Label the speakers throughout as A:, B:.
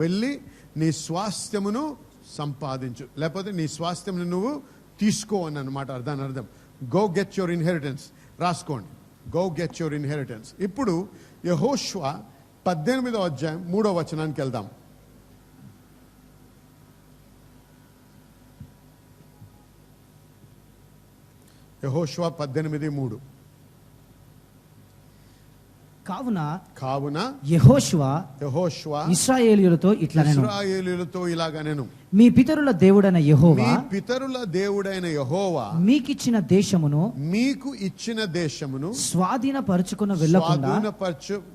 A: వెళ్ళి నీ స్వాస్థ్యమును సంపాదించు, లేకపోతే నీ స్వాస్థ్యమును నువ్వు తీసుకో అని అన్నమాట. దాని అర్థం గో గెట్ యువర్ ఇన్హెరిటెన్స్. రాసుకోండి, గో గెట్ యువర్ ఇన్హెరిటెన్స్. ఇప్పుడు యెహోషువ 18వ అధ్యాయం 3వ వచనానికి వెళ్దాం. యెహోషువ 18:3.
B: కావున
A: యెహోషువ
B: ఇశ్రాయేలీయులతో
A: ఇలాగా నేను
B: మీ పితరుల
A: దేవుడైన యెహోవా
B: మీకిచ్చిన దేశమును స్వాధీనపరచుకుని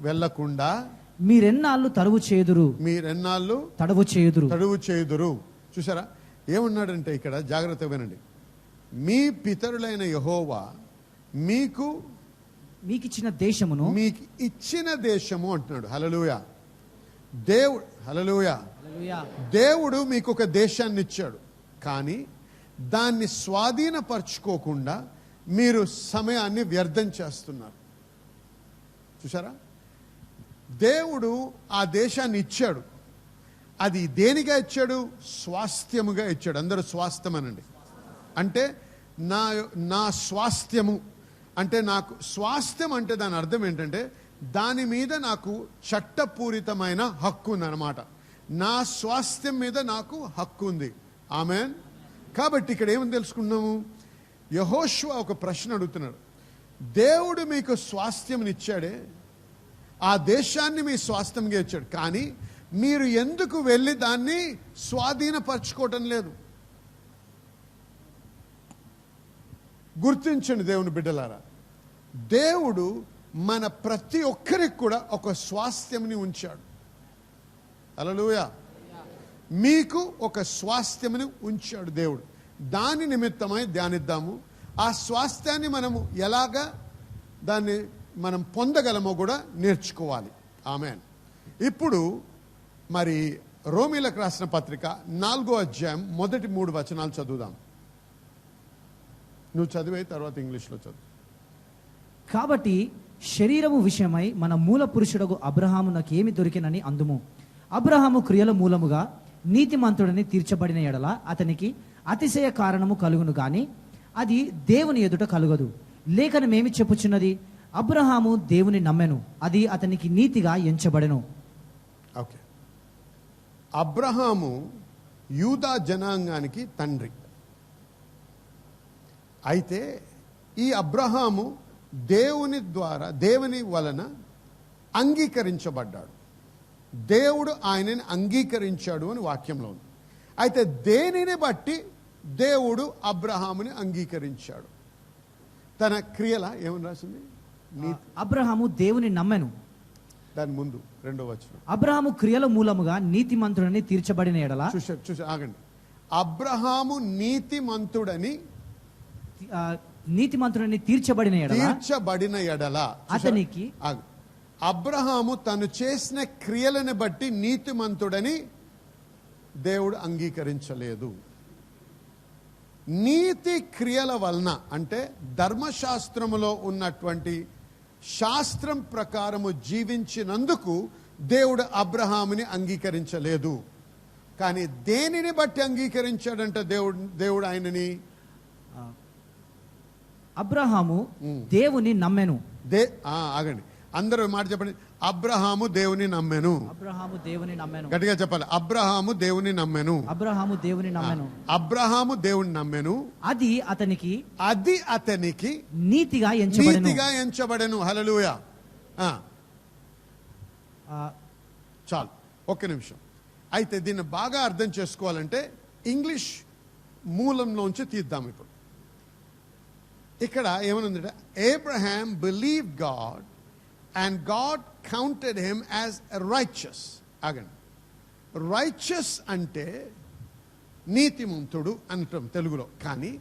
B: వెళ్ళకుండా మీరెన్నాళ్ళు తడవు చేయుదురు.
A: చూసారా ఏమన్నాడంటే ఇక్కడ, జాగ్రత్తగా వినండి. మీ పితరులైన యెహోవా
B: మీకిచ్చిన దేశమును,
A: మీకు ఇచ్చిన దేశము అంటున్నాడు. హల్లెలూయా. హల్లెలూయా. దేవుడు మీకు ఒక దేశాన్ని ఇచ్చాడు, కానీ దాన్ని స్వాధీనపరచుకోకుండా మీరు సమయాన్ని వ్యర్థం చేస్తున్నారు. చూసారా, దేవుడు ఆ దేశాన్ని ఇచ్చాడు. అది దేనిగా ఇచ్చాడు? స్వాస్థ్యముగా ఇచ్చాడు. అందరూ స్వాస్థ్యం అనండి. అంటే నా స్వాస్థ్యము అంటే, నాకు స్వాస్థ్యం అంటే దాని అర్థం ఏంటంటే, దాని మీద నాకు చట్టపూరితమైన హక్కు ఉందన్నమాట. నా స్వాస్థ్యం మీద నాకు హక్కు ఉంది. ఆమేన్. కాబట్టి ఇక్కడ ఏమని తెలుసుకున్నాము? యెహోషువ ఒక ప్రశ్న అడుగుతున్నాడు. దేవుడు మీకు స్వాస్థ్యంనిచ్చాడే, ఆ దేశాన్ని మీ స్వాస్థ్యంగా ఇచ్చాడు, కానీ మీరు ఎందుకు వెళ్ళి దాన్ని స్వాధీనపరచుకోవటం లేదు? గుర్తించండి దేవుని బిడ్డలారా, దేవుడు మన ప్రతి ఒక్కరికి కూడా ఒక స్వాస్థ్యంని ఉంచాడు. హల్లెలూయా. మీకు ఒక స్వాస్థ్యముని ఉంచాడు దేవుడు. దాని నిమిత్తమై ధ్యానిద్దాము. ఆ స్వాస్థ్యాన్ని మనము ఎలాగా దాన్ని మనం పొందగలమో కూడా నేర్చుకోవాలి. ఆమేన్. ఇప్పుడు మరి రోమీలకు రాసిన పత్రిక 4వ అధ్యాయం మొదటి 3 వచనాలు చదువుదాం. నువ్వు చదివే తర్వాత ఇంగ్లీష్లో చదువు.
B: కాబట్టి శరీరము విషయమై మన మూల పురుషుడకు అబ్రహాము నాకేమి దొరికినని అందుము. అబ్రహాము క్రియల మూలముగా నీతిమంతుడని తీర్చబడిన ఎడల అతనికి అతిశయ కారణము కలుగును గాని అది దేవుని ఎదుట కలుగదు. లేఖనమేమి చెప్పుచున్నది? అబ్రహాము దేవుని నమ్మెను, అది అతనికి నీతిగా ఎంచబడెను.
A: ఓకే, అబ్రహాము యూదా జనాంగానికి తండ్రి. అయితే ఈ అబ్రహాము దేవుని వలన అంగీకరించబడ్డాడు. దేవుడు ఆయనని అంగీకరించాడు అని వాక్యంలో ఉంది. అయితే దేనిని బట్టి దేవుడు అబ్రహాముని అంగీకరించాడు? తన క్రియల ఏమని రాసింది?
B: అబ్రహాము దేవుని నమ్మెను.
A: దాని ముందు 2వ వచనం,
B: అబ్రహాము క్రియల మూలముగా నీతిమంతుడని తీర్చబడిన ఎడల.
A: చూసి ఆగండి. అబ్రహాము నీతిమంతుడని
B: తీర్చబడిన
A: ఎడల
B: అతనికి,
A: అబ్రహాము తను చేసిన క్రియలను బట్టి నీతిమంతుడని దేవుడు అంగీకరించలేదు. నీతి క్రియల వలన అంటే ధర్మశాస్త్రములో ఉన్నటువంటి శాస్త్రం ప్రకారము జీవించినందుకు దేవుడు అబ్రహాముని అంగీకరించలేదు. కానీ దేనిని బట్టి అంగీకరించాడంటే దేవుడు ఆయనని?
B: అబ్రహాము దేవుని నమ్మెను.
A: ఆగండి, అందరూ మాట చెప్పండి. అబ్రహాము దేవుని నమ్మెను.
B: అబ్రహాము దేవుని నమ్మెను.
A: గట్టిగా చెప్పాలి. అబ్రహాము దేవుని నమ్మెను.
B: అబ్రహాము దేవుని నమ్మెను.
A: అబ్రహాము దేవుని నమ్మెను,
B: అది అతనికి నీతిగా
A: ఎంచబడెను. హల్లెలూయా. చాలు, ఒక్క నిమిషం. అయితే దీన్ని బాగా అర్థం చేసుకోవాలంటే ఇంగ్లీష్ మూలంలోంచి తీద్దాం. ఇప్పుడు ఇక్కడ ఏమనుందంటే, Abraham believed God and God counted him as righteous. ఆగండి, రైచియస్ అంటే నీతిమంతుడు అంటాం తెలుగులో, కానీ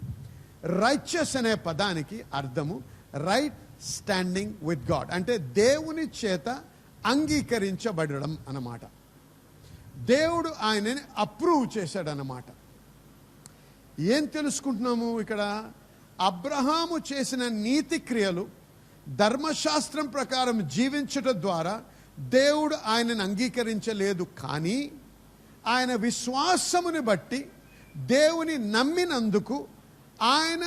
A: రైచియస్ అనే పదానికి అర్థము రైట్ స్టాండింగ్ విత్ గాడ్, అంటే దేవుని చేత అంగీకరించబడడం అన్నమాట. దేవుడు ఆయనని అప్రూవ్ చేశాడన్నమాట. ఏం తెలుసుకుంటున్నాము ఇక్కడ? అబ్రహాము చేసిన నీతి క్రియలు ధర్మశాస్త్రం ప్రకారం జీవించడం ద్వారా దేవుడు ఆయనను అంగీకరించలేదు. కానీ ఆయన విశ్వాసముని బట్టి దేవుని నమ్మినందుకు ఆయన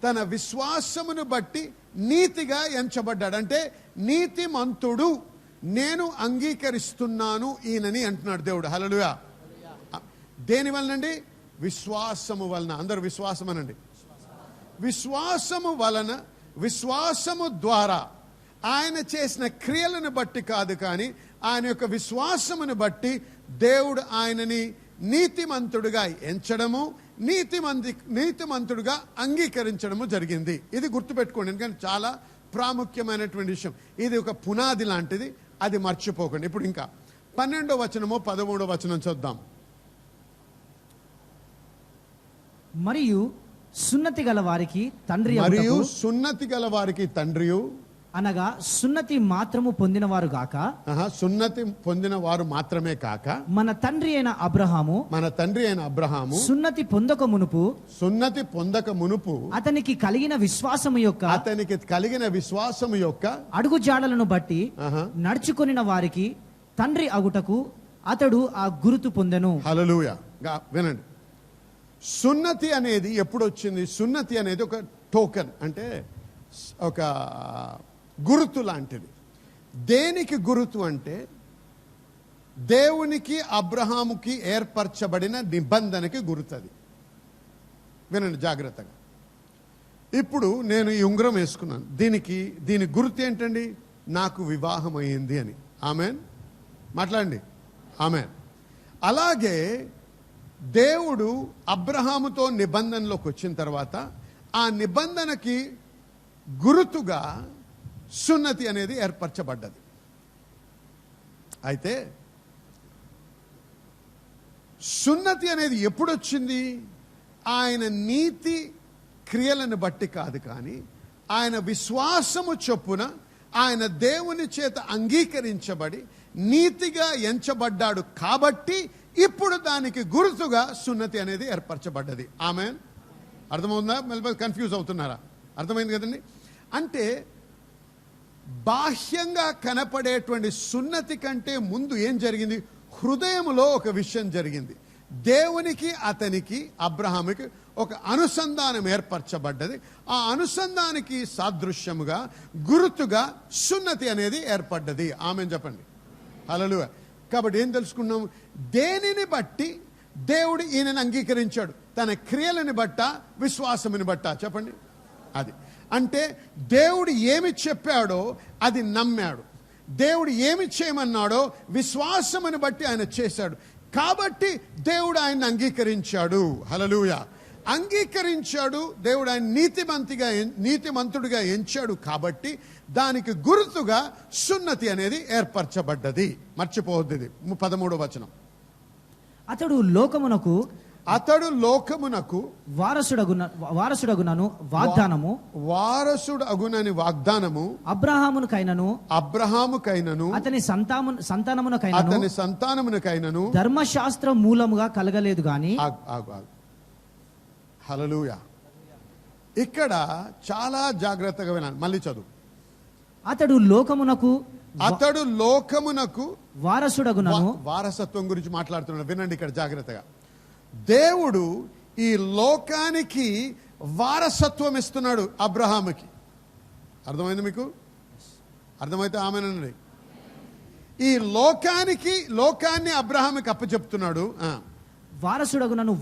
A: తన విశ్వాసమును బట్టి నీతిగా ఎంచబడ్డాడు. అంటే నీతిమంతుడు, నేను అంగీకరిస్తున్నాను ఈయనని అంటున్నాడు దేవుడు. హల్లెలూయా. దేని వలనండి? విశ్వాసము వలన. అందరూ విశ్వాసం అనండి. విశ్వాసము వలన, విశ్వాసము ద్వారా, ఆయన చేసిన క్రియలను బట్టి కాదు, కానీ ఆయన యొక్క విశ్వాసమును బట్టి దేవుడు ఆయనని నీతిమంతుడుగా ఎంచడము, నీతిమంతుడుగా అంగీకరించడము జరిగింది. ఇది గుర్తుపెట్టుకోండి, ఎందుకంటే చాలా ప్రాముఖ్యమైనటువంటి విషయం. ఇది ఒక పునాది లాంటిది, అది మర్చిపోకండి. ఇప్పుడు ఇంకా 12వ వచనము 13వ వచనం చూద్దాం.
B: మరియు సున్నతి గల వారికి తండ్రి
A: మరియు సున్నతి గల వారికి తండ్రియు,
B: అనగా సున్నతి మాత్రము పొందినవారు గాక,
A: సున్నతి పొందిన వారు మాత్రమే కాక,
B: మన తండ్రి అయిన అబ్రహాము సున్నతి పొందక మునుపు అతనికి కలిగిన విశ్వాసము యొక్క అడుగు జాడలను బట్టి నడుచుకొనిన వారికి తండ్రి అగుటకు అతడు ఆ గురుతు పొందెను.
A: హల్లెలూయా. వినండి, సున్నతి అనేది ఎప్పుడు వచ్చింది? సున్నతి అనేది ఒక టోకెన్, అంటే ఒక గురుతు లాంటిది. దేనికి గురుతు అంటే దేవునికి అబ్రహాముకి ఏర్పరచబడిన నిబంధనకి గుర్తు. అది వినండి జాగ్రత్తగా. ఇప్పుడు నేను ఈ ఉంగరం వేసుకున్నాను, దీని గుర్తు ఏంటండి? నాకు వివాహం అయ్యింది అని. ఆమెన్. మాట్లాడండి. ఆమెన్. అలాగే దేవుడు అబ్రహాముతో నిబంధనలోకి వచ్చిన తర్వాత ఆ నిబంధనకి గుర్తుగా సున్నతి అనేది ఏర్పరచబడ్డది. అయితే సున్నతి అనేది ఎప్పుడు వచ్చింది? ఆయన నీతి క్రియలను బట్టి కాదు, కానీ ఆయన విశ్వాసము చొప్పున ఆయన దేవుని చేత అంగీకరించబడి నీతిగా ఎంచబడ్డాడు. కాబట్టి ఇప్పుడు దానికి గుర్తుగా సున్నతి అనేది ఏర్పరచబడ్డది. ఆమెన్. అర్థమవుతుందా? మళ్ళీ కన్ఫ్యూజ్ అవుతున్నారా? అర్థమైంది కదండి. అంటే బాహ్యంగా కనపడేటువంటి సున్నతి కంటే ముందు ఏం జరిగింది? హృదయంలో ఒక విషయం జరిగింది. దేవునికి అతనికి అబ్రహాముకి ఒక అనుసంధానం ఏర్పరచబడ్డది. ఆ అనుసంధానికి సాదృశ్యముగా గుర్తుగా సున్నతి అనేది ఏర్పడ్డది. ఆమెన్ చెప్పండి. హల్లెలూయా. కాబట్టి ఏం తెలుసుకున్నాము? దేనిని బట్టి దేవుడు ఈయనను అంగీకరించాడు? తన క్రియలను బట్ట, విశ్వాసముని బట్ట? చెప్పండి. అది అంటే దేవుడు ఏమి చెప్పాడో అది నమ్మాడు, దేవుడు ఏమి చేయమన్నాడో విశ్వాసముని బట్టి ఆయన చేశాడు. కాబట్టి దేవుడు ఆయన్ని అంగీకరించాడు. హల్లెలూయా. అంగీకరించాడు. దేవుడు ఆయన నీతిమంతుడిగా ఎంచాడు. కాబట్టి దానికి గుర్తుగా సున్నతి అనేది ఏర్పరచబడ్డది. మర్చిపోవద్దు. ఇది 13వ వచనం.
B: అతడు లోకమునకు వారసుడగునని వాగ్దానము అబ్రహాముకైనను అతని సంతానమునకైనను ధర్మశాస్త్రం మూలముగా కలగలేదు గాని.
A: హల్లెలూయా. ఇక్కడ చాలా జాగ్రత్తగా వినాలి. మళ్ళీ చదువు.
B: అతడు లోకమునకు వారసుడగునను.
A: వారసత్వం గురించి మాట్లాడుతున్నాడు. వినండి ఇక్కడ జాగ్రత్తగా. దేవుడు ఈ లోకానికి వారసత్వం ఇస్తున్నాడు అబ్రహాముకి. అర్థమైంది మీకు? అర్థమైతే ఆమెనండి. ఈ లోకాన్ని అబ్రహాముకి అప్పచెప్తున్నాడు.
B: వారసుడగునను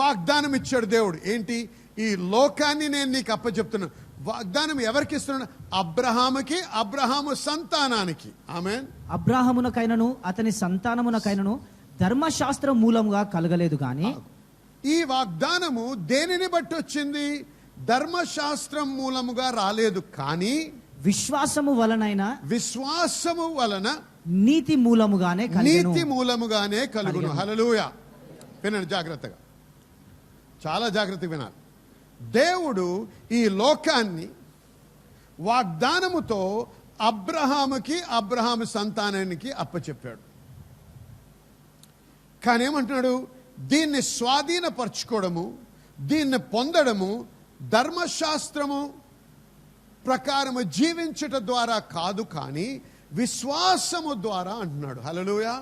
A: వాగ్దానం ఇచ్చాడు దేవుడు. ఏంటి? ఈ లోకాన్ని నేను నీకు అప్పచెప్తున్నాను. వాగ్దానం ఎవరికి ఇస్తున్నాడు? అబ్రహాముకి, అబ్రహాము సంతానానికి. ఆమేన్.
B: అబ్రహామునకైనను అతని సంతానమునకైనను ధర్మశాస్త్రం మూలముగా కలగలేదు గాని.
A: ఈ వాగ్దానము దేనిని బట్టి వచ్చింది? ధర్మశాస్త్రం మూలముగా రాలేదు, కానీ
B: విశ్వాసము
A: వలన
B: నీతి మూలముగానే
A: కలుగును. హల్లెలూయా. వినండి జాగ్రత్తగా, చాలా జాగ్రత్తగా వినాలి. దేవుడు ఈ లోకాన్ని వాగ్దానముతో అబ్రహాముకి, అబ్రహాము సంతానానికి అప్పచెప్పాడు. కానీ ఏమంటున్నాడు? దీన్ని స్వాధీనపరచుకోవడము, దీన్ని పొందడము ధర్మశాస్త్రము ప్రకారము జీవించుట ద్వారా కాదు, కానీ విశ్వాసము ద్వారా అంటున్నాడు. హల్లెలూయా.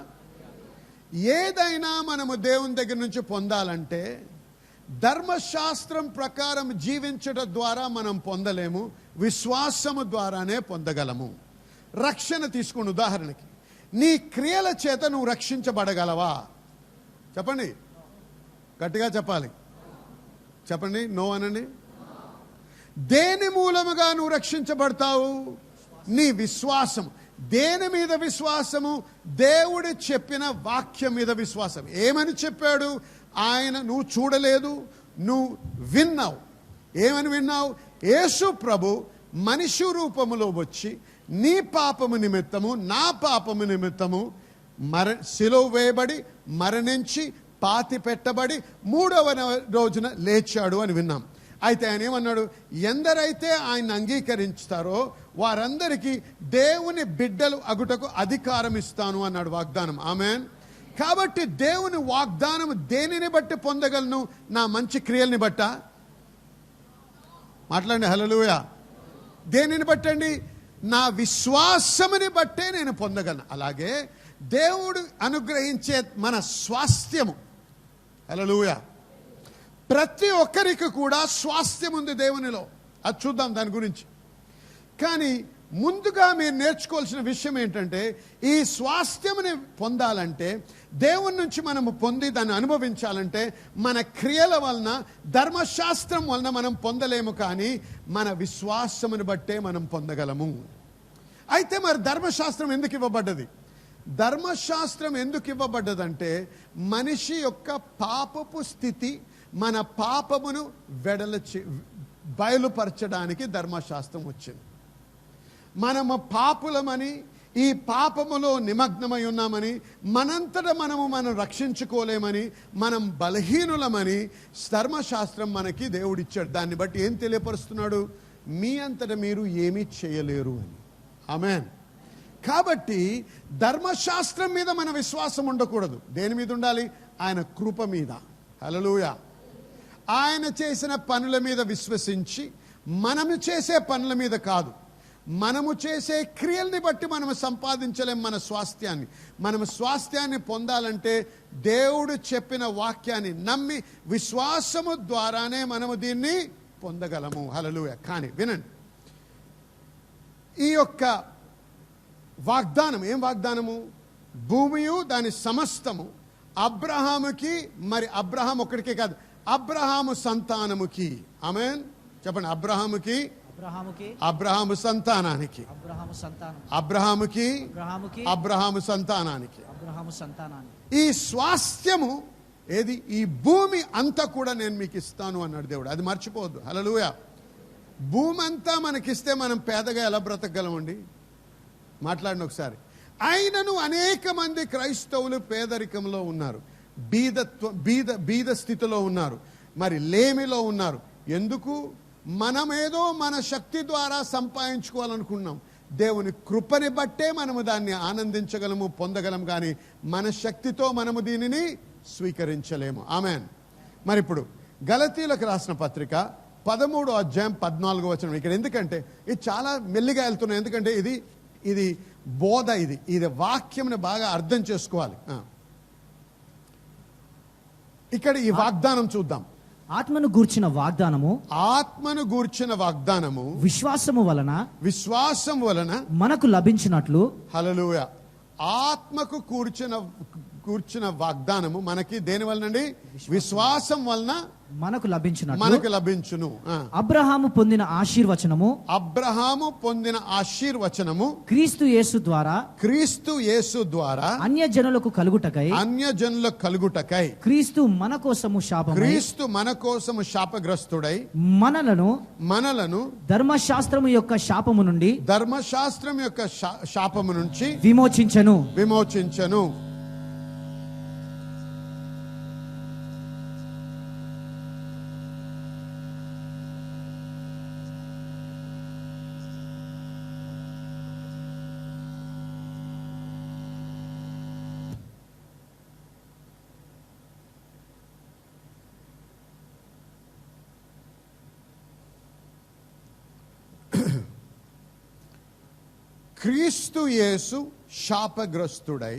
A: ఏదైనా మనము దేవుని దగ్గర నుంచి పొందాలంటే ధర్మశాస్త్రం ప్రకారం జీవించడం ద్వారా మనం పొందలేము, విశ్వాసము ద్వారానే పొందగలము. రక్షణ తీసుకుని ఉదాహరణకి, నీ క్రియల చేత నువ్వు రక్షించబడగలవా? చెప్పండి, గట్టిగా చెప్పాలి. చెప్పండి, నో అనండి. దేని మూలముగా నువ్వు రక్షించబడతావు? నీ విశ్వాసం. దేని మీద విశ్వాసము? దేవుడు చెప్పిన వాక్యం మీద విశ్వాసం. ఏమని చెప్పాడు ఆయన? నువ్వు చూడలేదు, నువ్వు విన్నావు. ఏమని విన్నావు? యేసు ప్రభు మనిషి రూపములో వచ్చి నీ పాపము నిమిత్తము, నా పాపము నిమిత్తము శిలువ వేయబడి, మరణించి, పాతి పెట్టబడి, 3వ రోజున లేచాడు అని విన్నాం. అయితే ఆయన ఏమన్నాడు? ఎందరైతే ఆయన అంగీకరిస్తారో వారందరికీ దేవుని బిడ్డలు అగుటకు అధికారం ఇస్తాను అన్నాడు, వాగ్దానం. ఆమేన్. కాబట్టి దేవుని వాగ్దానం దేనిని బట్టి పొందగలను? నా మంచి క్రియల్ని బట్ట? మాట్లాడండి, హల్లెలూయా. దేనిని బట్టండి? నా విశ్వాసముని బట్టే నేను పొందగలను. అలాగే దేవుడు అనుగ్రహించే మన స్వాస్థ్యము, హల్లెలూయా, ప్రతి ఒక్కరికి కూడా స్వాస్థ్యం ఉంది దేవునిలో. అది చూద్దాం దాని గురించి. కానీ ముందుగా మీరు నేర్చుకోవాల్సిన విషయం ఏంటంటే, ఈ స్వాస్థ్యముని పొందాలంటే, దేవుని నుంచి మనము పొంది దాన్ని అనుభవించాలంటే, మన క్రియల వలన, ధర్మశాస్త్రం వలన మనం పొందలేము, కానీ మన విశ్వాసముని బట్టే మనం పొందగలము. అయితే మరి ధర్మశాస్త్రం ఎందుకు ఇవ్వబడ్డది? ధర్మశాస్త్రం ఎందుకు ఇవ్వబడ్డదంటే, మనిషి యొక్క పాపపు స్థితి, మన పాపమును బయలుపరచడానికి ధర్మశాస్త్రం వచ్చింది. మనము పాపులమని, ఈ పాపములో నిమగ్నమై ఉన్నామని, మనం రక్షించుకోలేమని, మనం బలహీనులమని ధర్మశాస్త్రం మనకి దేవుడిచ్చాడు. దాన్ని బట్టి ఏం తెలియపరుస్తున్నాడు? మీ అంతట మీరు ఏమీ చేయలేరు అని. ఆమేన్. కాబట్టి ధర్మశాస్త్రం మీద మన విశ్వాసం ఉండకూడదు. దేని మీద ఉండాలి? ఆయన కృప మీద. హల్లెలూయా. ఆయన చేసిన పనుల మీద విశ్వసించి, మనము చేసే పనుల మీద కాదు. మనము చేసే క్రియల్ని బట్టి మనము సంపాదించలేం మన స్వాస్థ్యాన్ని. మనము స్వాస్థ్యాన్ని పొందాలంటే దేవుడు చెప్పిన వాక్యాన్ని నమ్మి విశ్వాసము ద్వారానే మనము దీన్ని పొందగలము. హల్లెలూయా. కానీ వినండి, ఈ యొక్క వాగ్దానం ఏం వాగ్దానము? భూమియు దాని సమస్తము అబ్రహాముకి, మరి అబ్రహాం ఒక్కడికే కాదు, అబ్రహాము సంతానముకి. ఆమేన్. చెప్పండి, అబ్రహాముకి, అబ్రహాము సంతానానికి, అబ్రహాముకి, అబ్రహాము సంతానానికి. ఈ స్వాస్థ్యము ఏది? ఈ భూమి అంతా కూడా నేను మీకు ఇస్తాను అన్నాడు దేవుడు. అది మర్చిపోవద్దు. హల్లెలూయా. భూమి అంతా మనకిస్తే మనం పేదగా ఎలా బ్రతకగలమండి? మాట్లాడిన ఒకసారి. అయినను అనేక మంది క్రైస్తవులు పేదరికంలో ఉన్నారు, బీద స్థితిలో ఉన్నారు, మరి లేమిలో ఉన్నారు. ఎందుకు? మనమేదో మన శక్తి ద్వారా సంపాదించుకోవాలనుకున్నాం. దేవుని కృపని బట్టే మనము దాన్ని ఆనందించగలము, పొందగలం, కానీ మన శక్తితో మనము దీనిని స్వీకరించలేము. ఆమేన్. మరి ఇప్పుడు గలతీలకు రాసిన పత్రిక 13వ అధ్యాయం 14వ వచనం. ఇక్కడ ఎందుకంటే ఇది చాలా మెల్లిగా వెళ్తున్నాయి, ఎందుకంటే ఇది బోధ, ఇది వాక్యంని బాగా అర్థం చేసుకోవాలి. ఇక్కడ ఈ వాగ్దానం చూద్దాం.
B: ఆత్మను గూర్చిన వాగ్దానము,
A: ఆత్మను గూర్చిన వాగ్దానము
B: విశ్వాసం వలన మనకు లభించినట్లు.
A: హల్లెలూయా. ఆత్మకు కూర్చిన వాగ్దానము మనకి దేని వలనండి? విశ్వాసం వలన మనకు లభించును.
B: అబ్రహాము పొందిన ఆశీర్వచనము
A: క్రీస్తు యేసు ద్వారా
B: అన్యజనులకు
A: కలుగుటకై
B: క్రీస్తు మన కోసము
A: శాపగ్రస్తుడై
B: మనలను ధర్మశాస్త్రము యొక్క శాపము నుంచి విమోచించెను.
A: క్రీస్తు యేసు శాపగ్రస్తుడై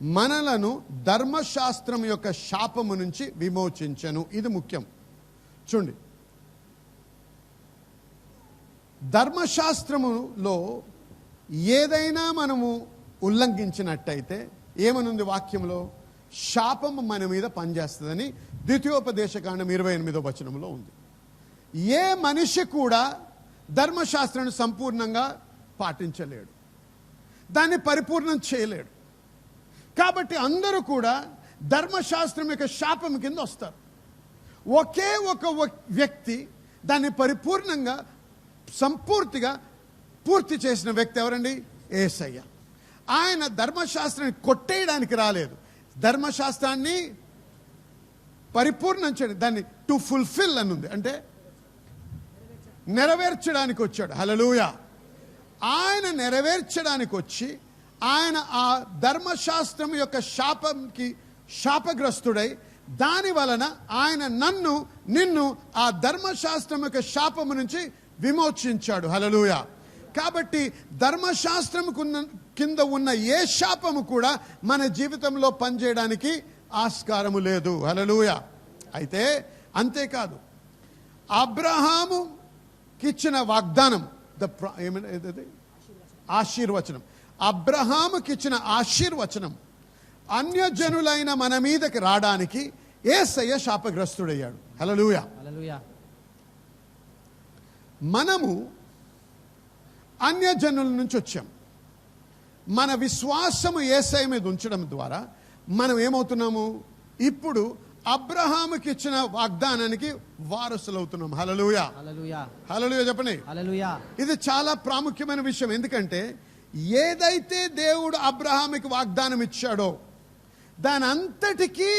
A: మనలను ధర్మశాస్త్రం యొక్క శాపము నుంచి విమోచించెను. ఇది ముఖ్యం. చూడండి, ధర్మశాస్త్రములో ఏదైనా మనము ఉల్లంఘించినట్టయితే ఏమనుంది వాక్యంలో? శాపము మన మీద పనిచేస్తుందని ద్వితీయోపదేశకాండం 28వ వచనంలో ఉంది. ఏ మనిషి కూడా ధర్మశాస్త్రాన్ని సంపూర్ణంగా పాటించలేడు, దాన్ని పరిపూర్ణం చేయలేడు. కాబట్టి అందరూ కూడా ధర్మశాస్త్రం యొక్క శాపం కింద వస్తారు. ఒకే ఒక వ్యక్తి దాన్ని పరిపూర్ణంగా సంపూర్తిగా పూర్తి చేసిన వ్యక్తి ఎవరండి? యేసయ్య. ఆయన ధర్మశాస్త్రాన్ని కొట్టేయడానికి రాలేదు, ధర్మశాస్త్రాన్ని పరిపూర్ణం చేయడం, దాన్ని టు ఫుల్ఫిల్ అని ఉంది, అంటే నెరవేర్చడానికి వచ్చాడు. హల్లెలూయా. ఆయన నెరవేర్చడానికి వచ్చి ఆయన ఆ ధర్మశాస్త్రం యొక్క శాపంకి శాపగ్రస్తుడై దాని వలన ఆయన నిన్ను ఆ ధర్మశాస్త్రం యొక్క శాపము నుంచి విమోచించాడు. హల్లెలూయా. కాబట్టి ధర్మశాస్త్రం కింద ఉన్న ఏ శాపము కూడా మన జీవితంలో పనిచేయడానికి ఆస్కారము లేదు. హల్లెలూయా. అయితే అంతేకాదు, అబ్రహాముకిచ్చిన వాగ్దానం, ఆశీర్వచనం, అబ్రహాముకిచ్చిన ఆశీర్వచనం అన్యజనులైన మన మీదకి రావడానికి యేసయ్య శాపగ్రస్తుడయ్యాడు. హల్లెలూయా.
B: హల్లెలూయా.
A: మనము అన్యజనుల నుంచి వచ్చాం. మన విశ్వాసము యేసయ్య మీద ఉంచడం ద్వారా మనం ఏమవుతున్నాము? ఇప్పుడు అబ్రహాముకి ఇచ్చిన వాగ్దానానికి వారసులు అవుతున్నాం. హల్లెలూయా.
B: హల్లెలూయా.
A: హల్లెలూయా చెప్పండి.
B: హల్లెలూయా.
A: ఇది చాలా ప్రాముఖ్యమైన విషయం. ఎందుకంటే ఏదైతే దేవుడు అబ్రహాముకి వాగ్దానం ఇచ్చాడో దాని అంతటికీ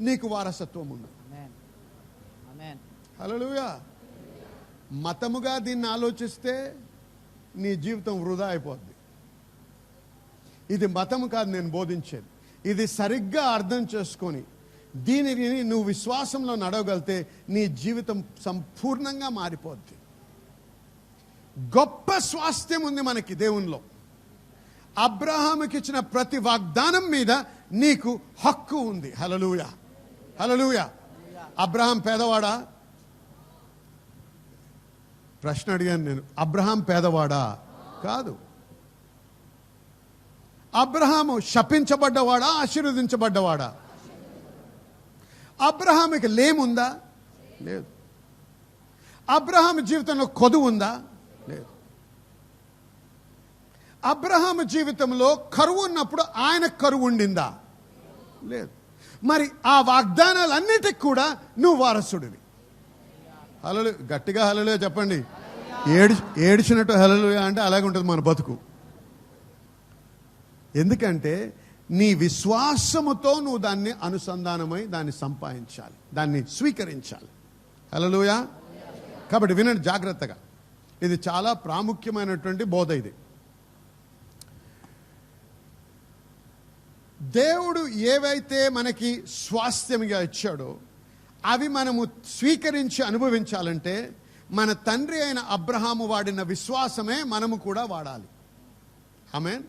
A: నీకు వారసత్వం ఉంది.
B: ఆమేన్. ఆమేన్.
A: హల్లెలూయా. మతముగా దీన్ని ఆలోచిస్తే నీ జీవితం వృధా అయిపోద్ది. ఇది మతము కాదు నేను బోధించేది. ఇది సరిగ్గా అర్థం చేసుకొని దీనిని నువ్వు విశ్వాసంలో నడవగలితే నీ జీవితం సంపూర్ణంగా మారిపోద్ది. గొప్ప స్వాస్థ్యం ఉంది మనకి దేవునిలో. అబ్రహాముకి ఇచ్చిన ప్రతి వాగ్దానం మీద నీకు హక్కు ఉంది. హల్లెలూయా. హల్లెలూయా. అబ్రహాం పేదవాడా? ప్రశ్న అడిగాను నేను. అబ్రహాం పేదవాడా? కాదు. అబ్రహాము శపించబడ్డవాడా? ఆశీర్వదించబడ్డవాడా? అబ్రహాముకి లేముందా? లేదు. అబ్రహాము జీవితంలో కొదువు ఉందా? లేదు. అబ్రహాము జీవితంలో కరువు ఉన్నప్పుడు ఆయన కరువు ఉండిందా? లేదు. మరి ఆ వాగ్దానాలన్నిటికి కూడా నువ్వు వారసుడివి. హల్లెలూయా. గట్టిగా హల్లెలూయా చెప్పండి. ఏడిచినట్టు హల్లెలూయా అంటే అలాగే ఉంటుంది మన బతుకు. ఎందుకంటే నీ విశ్వాసముతో నువ్వు దాన్ని అనుసంధానమై దాన్ని సంపాదించాలి, దాన్ని స్వీకరించాలి. హల్లెలూయా. కాబట్టి వినండి జాగ్రత్తగా, ఇది చాలా ప్రాముఖ్యమైనటువంటి బోధ. ఇది దేవుడు ఏవైతే మనకి స్వాస్థ్యంగా ఇచ్చాడో అవి మనము స్వీకరించి అనుభవించాలంటే మన తండ్రి అయిన అబ్రహాము వాడిన విశ్వాసమే మనము కూడా వాడాలి. ఆమేన్.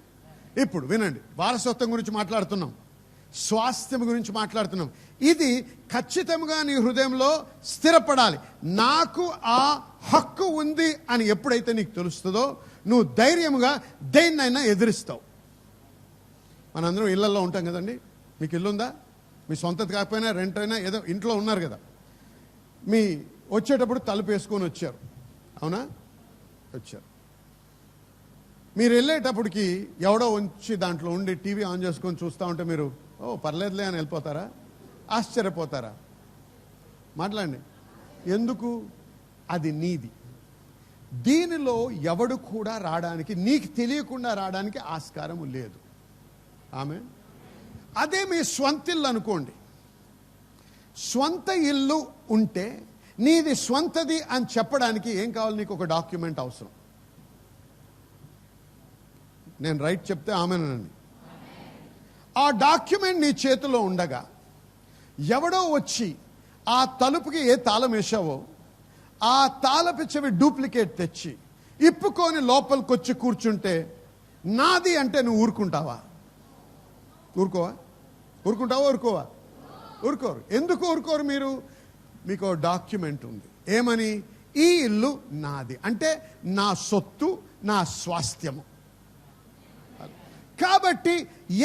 A: ఇప్పుడు వినండి, వారసత్వం గురించి మాట్లాడుతున్నాం, స్వాస్థ్యం గురించి మాట్లాడుతున్నాం. ఇది ఖచ్చితంగా నీ హృదయంలో స్థిరపడాలి. నాకు ఆ హక్కు ఉంది అని ఎప్పుడైతే నీకు తెలుస్తుందో నువ్వు ధైర్యంగా దేన్నైనా ఎదిరిస్తావు. మనందరం ఇళ్లలో ఉంటాం కదండి. మీకు ఇల్లు ఉందా? మీ సొంతది కాకపోయినా రెంట్ అయినా ఏదో ఇంట్లో ఉన్నారు కదా. మీ వచ్చేటప్పుడు తలుపు వేసుకొని వచ్చారు, అవునా? వచ్చారు. మీరు వెళ్ళేటప్పటికి ఎవడో వచ్చి దాంట్లో ఉండి టీవీ ఆన్ చేసుకొని చూస్తూ ఉంటే మీరు ఓ పర్లేదులే అని వెళ్ళిపోతారా? ఆశ్చర్యపోతారా? మాట్లాడండి. ఎందుకు? అది నీది. దీనిలో ఎవడు కూడా రావడానికి, నీకు తెలియకుండా రావడానికి ఆస్కారం లేదు. ఆమె అదే మీ స్వంత ఇల్లు అనుకోండి. స్వంత ఇల్లు ఉంటే నీది స్వంతది అని చెప్పడానికి ఏం కావాలి? నీకు ఒక డాక్యుమెంట్ అవసరం. నేను రైట్ చెప్తే ఆమెనండి. ఆ డాక్యుమెంట్ నీ చేతిలో ఉండగా ఎవడో వచ్చి ఆ తలుపుకి ఏ తాళం వేసావో ఆ తాళపు చెవి డూప్లికేట్ తెచ్చి ఇప్పుకొని లోపలికి వచ్చి కూర్చుంటే నాది అంటే నువ్వు ఊరుకుంటావా? ఊరుకోవా? ఊరుకుంటావా? ఊరుకోవా? ఊరుకోరు. ఎందుకు ఊరుకోరు మీరు? మీకు డాక్యుమెంట్ ఉంది. ఏమని? ఈ ఇల్లు నాది, అంటే నా సొత్తు, నా స్వాస్థ్యము. కాబట్టి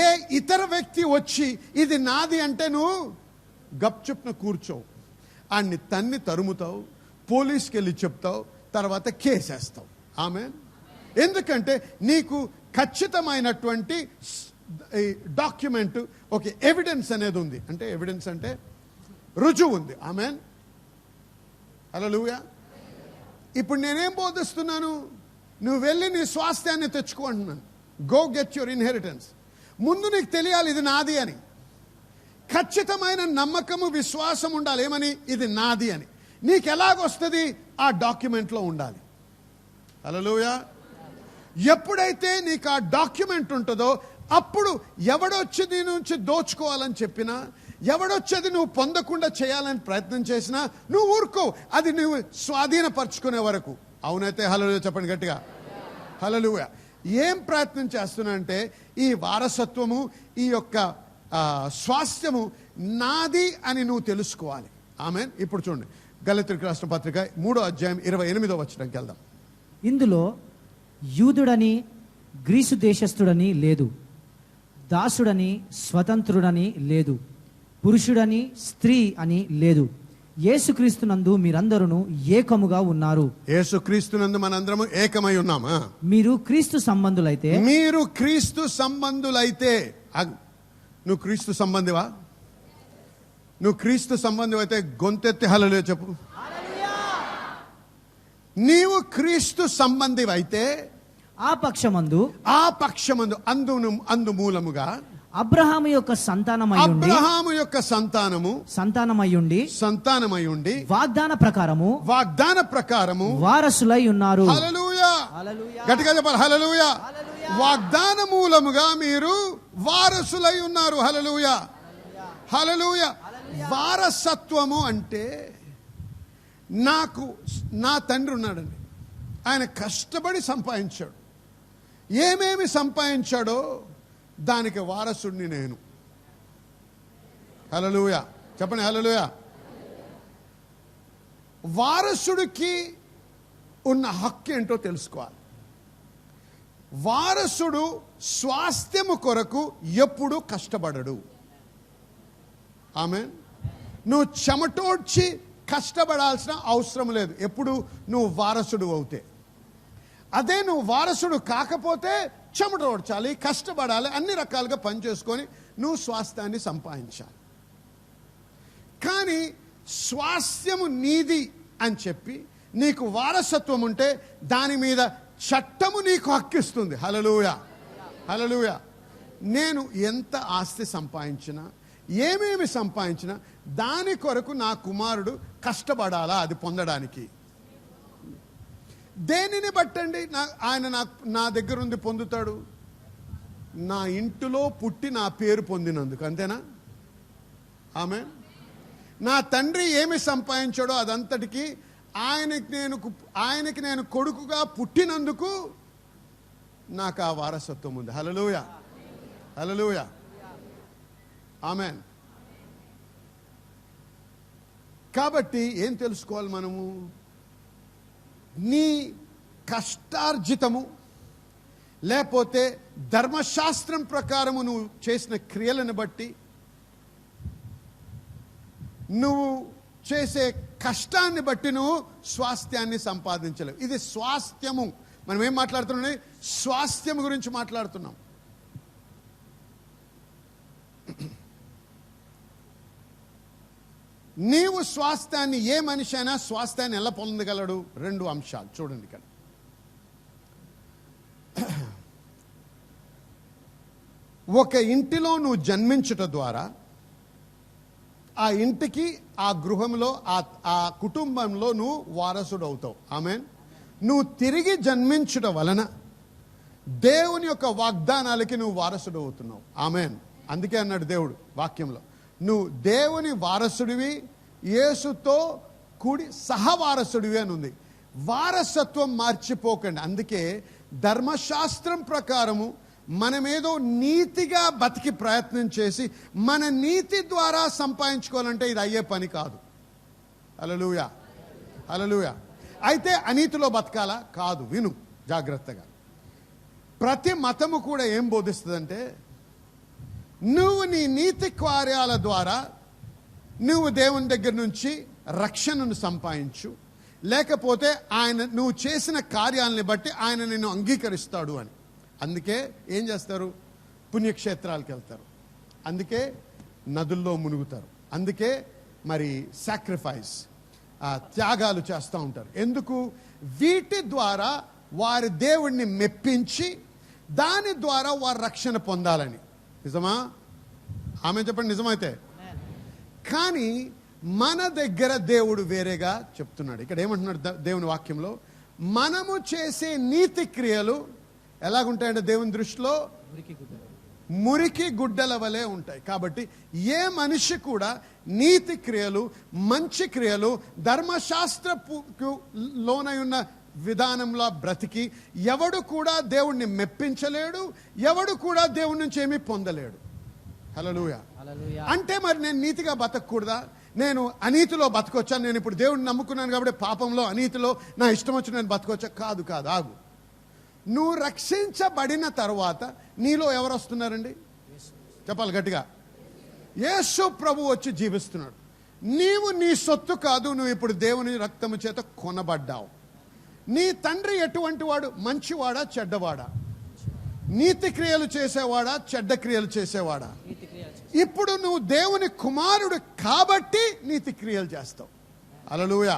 A: ఏ ఇతర వ్యక్తి వచ్చి ఇది నాది అంటే నువ్వు గప్చుప్న కూర్చోవు, అన్ని తన్ని తరుముతావు, పోలీస్కి వెళ్ళి చెప్తావు, తర్వాత కేసేస్తావు. ఆమేన్. ఎందుకంటే నీకు ఖచ్చితమైనటువంటి డాక్యుమెంట్, ఓకే, ఎవిడెన్స్ అనేది ఉంది. అంటే ఎవిడెన్స్ అంటే రుజువు ఉంది. ఆమేన్. హల్లెలూయా. ఇప్పుడు నేనేం బోధిస్తున్నాను? నువ్వు వెళ్ళి నీ స్వాస్థ్యాన్ని తెచ్చుకో అంటున్నాను. Go get your inheritance. ముందు నీకు తెలియాలి ఇది నాది అని. ఖచ్చితమైన నమ్మకము, విశ్వాసం ఉండాలి. ఏమని? ఇది నాది అని. నీకు ఎలాగొస్తుంది? ఆ డాక్యుమెంట్లో ఉండాలి. హల్లెలూయా. ఎప్పుడైతే నీకు ఆ డాక్యుమెంట్ ఉంటుందో అప్పుడు ఎవడొచ్చి నీ నుంచి దోచుకోవాలని చెప్పినా, ఎవడొచ్చేది నువ్వు పొందకుండా చేయాలని ప్రయత్నం చేసినా నువ్వు ఊరుకో, అది నువ్వు స్వాధీనపరచుకునే వరకు. అవునైతే హల్లెలూయా చెప్పండి గట్టిగా. హల్లెలూయా. ఏం ప్రయత్నం చేస్తున్నా అంటే ఈ వారసత్వము, ఈ యొక్క స్వాస్థ్యము నాది అని నువ్వు తెలుసుకోవాలి. ఆమేన్. ఇప్పుడు చూడండి, గలతీయులకు రాసిన పత్రిక 3వ అధ్యాయం 28వ వచనంకి వెళ్దాం.
B: ఇందులో యూదుడని గ్రీసు దేశస్థుడని లేదు, దాసుడని స్వతంత్రుడని లేదు, పురుషుడని స్త్రీ అని లేదు, యేసుక్రీస్తునందు మీరందరూ ఏకముగా ఉన్నారు.
A: యేసుక్రీస్తునందు మనందరము ఏకమై ఉన్నామా?
B: మీరు క్రీస్తు సంబంధులైతే,
A: మీరు క్రీస్తు సంబంధులైతే. నువ్వు క్రీస్తు సంబంధివా? నువ్వు క్రీస్తు సంబంధివైతే గొంతెత్తి హల్లెలూయా చెప్పు. నీవు క్రీస్తు సంబంధివైతే
B: ఆ పక్షమందు
A: అందు మూలముగా
B: అబ్రహాము యొక్క సంతానమయ్యుండి వాగ్దాన ప్రకారము వారసులై ఉన్నారు.
A: హల్లెలూయా. గట్టిగా చెప్పాలి. హల్లెలూయా. వాగ్దాన మూలముగా మీరు వారసులై ఉన్నారు. హల్లెలూయా. హల్లెలూయా. వారసత్వము అంటే, నా తండ్రి ఉన్నాడండి, ఆయన కష్టపడి సంపాదించాడు. ఏమేమి సంపాదించాడో దానికి వారసుడిని నేను. హల్లెలూయా చెప్పండి. హల్లెలూయా. వారసుడికి ఉన్న హక్కు ఏంటో తెలుసుకోవాలి. వారసుడు స్వాస్థ్యము కొరకు ఎప్పుడు కష్టపడడు. ఆమేన్. నువ్వు చెమటోడ్చి కష్టపడాల్సిన అవసరం లేదు ఎప్పుడు నువ్వు వారసుడు అవుతే. అదే నువ్వు వారసుడు కాకపోతే చెమటోడ్చాలి, కష్టపడాలి, అన్ని రకాలుగా పనిచేసుకొని నువ్వు స్వాస్థ్యాన్ని సంపాదించాలి. కానీ స్వాస్థ్యము నీది అని చెప్పి నీకు వారసత్వం ఉంటే దాని మీద చట్టము నీకు హక్కిస్తుంది. హల్లెలూయా. హల్లెలూయా. నేను ఎంత ఆస్తి సంపాదించినా, ఏమేమి సంపాదించినా దాని కొరకు నా కుమారుడు కష్టపడాలా అది పొందడానికి. దేనిని బట్టండి ఆయన నా దగ్గర ఉంది పొందుతాడు? నా ఇంటిలో పుట్టి నా పేరు పొందినందుకు, అంతేనా? ఆమేన్. నా తండ్రి ఏమి సంపాదించాడో అదంతటికి ఆయనకి నేను కొడుకుగా పుట్టినందుకు నాకు ఆ వారసత్వం ఉంది. హల్లెలూయా. హల్లెలూయా. ఆమేన్. కాబట్టి ఏం తెలుసుకోవాలి మనము? నీ కష్టార్జితము లేకపోతే ధర్మశాస్త్రం ప్రకారము నువ్వు చేసిన క్రియలను బట్టి, నువ్వు చేసే కష్టాన్ని బట్టి నువ్వు స్వాస్థ్యాన్ని సంపాదించలేవు. ఇది స్వాస్థ్యము. మనం ఏం మాట్లాడుతున్నాం? స్వాస్థ్యం గురించి మాట్లాడుతున్నాం. నీవు స్వాస్థ్యాన్ని, ఏ మనిషి అయినా స్వాస్థ్యాన్ని ఎలా పొందగలడు? 2 అంశాలు చూడండి ఇక్కడ. ఒక ఇంటిలో నువ్వు జన్మించుట ద్వారా ఆ ఇంటికి, ఆ గృహంలో, ఆ కుటుంబంలో నువ్వు వారసుడు అవుతావు. ఆమేన్. నువ్వు తిరిగి జన్మించుట వలన దేవుని యొక్క వాగ్దానాలకి నువ్వు వారసుడు అవుతున్నావు. ఆమేన్. అందుకే అన్నాడు దేవుడు వాక్యంలో, నువ్వు దేవుని వారసుడివి, యేసుతో కూడి సహవారసుడివి అని ఉంది. వారసత్వం మార్చిపోకండి. అందుకే ధర్మశాస్త్రం ప్రకారము మనమేదో నీతిగా బతికి ప్రయత్నం చేసి మన నీతి ద్వారా సంపాదించుకోవాలంటే ఇది అయ్యే పని కాదు. హల్లెలూయా, హల్లెలూయా. అయితే అనీతిలో బతకాలా? కాదు. విను జాగ్రత్తగా. ప్రతి మతము కూడా ఏం బోధిస్తుందంటే, నువ్వు నీ నీతి కార్యాల ద్వారా నువ్వు దేవుని దగ్గర నుంచి రక్షణను సంపాదించు, లేకపోతే ఆయన నువ్వు చేసిన కార్యాలని బట్టి ఆయన నిన్ను అంగీకరిస్తాడు అని. అందుకే ఏం చేస్తారు? పుణ్యక్షేత్రాలకు వెళ్తారు, అందుకే నదుల్లో మునుగుతారు, అందుకే మరి సాక్రిఫైస్ త్యాగాలు చేస్తూ ఉంటారు. ఎందుకు? వీటి ద్వారా వారి దేవుణ్ణి మెప్పించి దాని ద్వారా వారు రక్షణ పొందాలని. నిజమా? ఆమె చెప్పండి నిజమైతే. కానీ మన దగ్గర దేవుడు వేరేగా చెప్తున్నాడు. ఇక్కడ ఏమంటున్నాడు దేవుని వాక్యంలో? మనము చేసే నీతి క్రియలు ఎలాగుంటాయంటే దేవుని దృష్టిలో మురికి గుడ్డల వలె ఉంటాయి. కాబట్టి ఏ మనిషి కూడా నీతి క్రియలు, మంచి క్రియలు, ధర్మశాస్త్రపు లోనై ఉన్న విధానంలో బ్రతికి ఎవడు కూడా దేవుణ్ణి మెప్పించలేడు, ఎవడు కూడా దేవుడి నుంచి ఏమీ పొందలేడు. హల్లెలూయా. అంటే మరి నేను నీతిగా బతకూడదా? నేను అనీతిలో బతకొచ్చా? నేను ఇప్పుడు దేవుడిని నమ్ముకున్నాను కాబట్టి పాపంలో, అనీతిలో నా ఇష్టం వచ్చి నేను బతకొచ్చా? కాదు, కాదు, ఆగు. నువ్వు రక్షించబడిన తర్వాత నీలో ఎవరు వస్తున్నారండి? చెప్పాలి గట్టిగా. యేసు ప్రభు వచ్చి జీవిస్తున్నాడు. నీవు నీ సొత్తు కాదు, నువ్వు ఇప్పుడు దేవుని రక్తము చేత కొనబడ్డావు. నీ తండ్రి ఎటువంటి వాడు? మంచివాడా చెడ్డవాడా? నీతి క్రియలు చేసేవాడా చెడ్డ క్రియలు చేసేవాడా? ఇప్పుడు నువ్వు దేవుని కుమారుడు కాబట్టి నీతి క్రియలు చేస్తావు. హల్లెలూయా,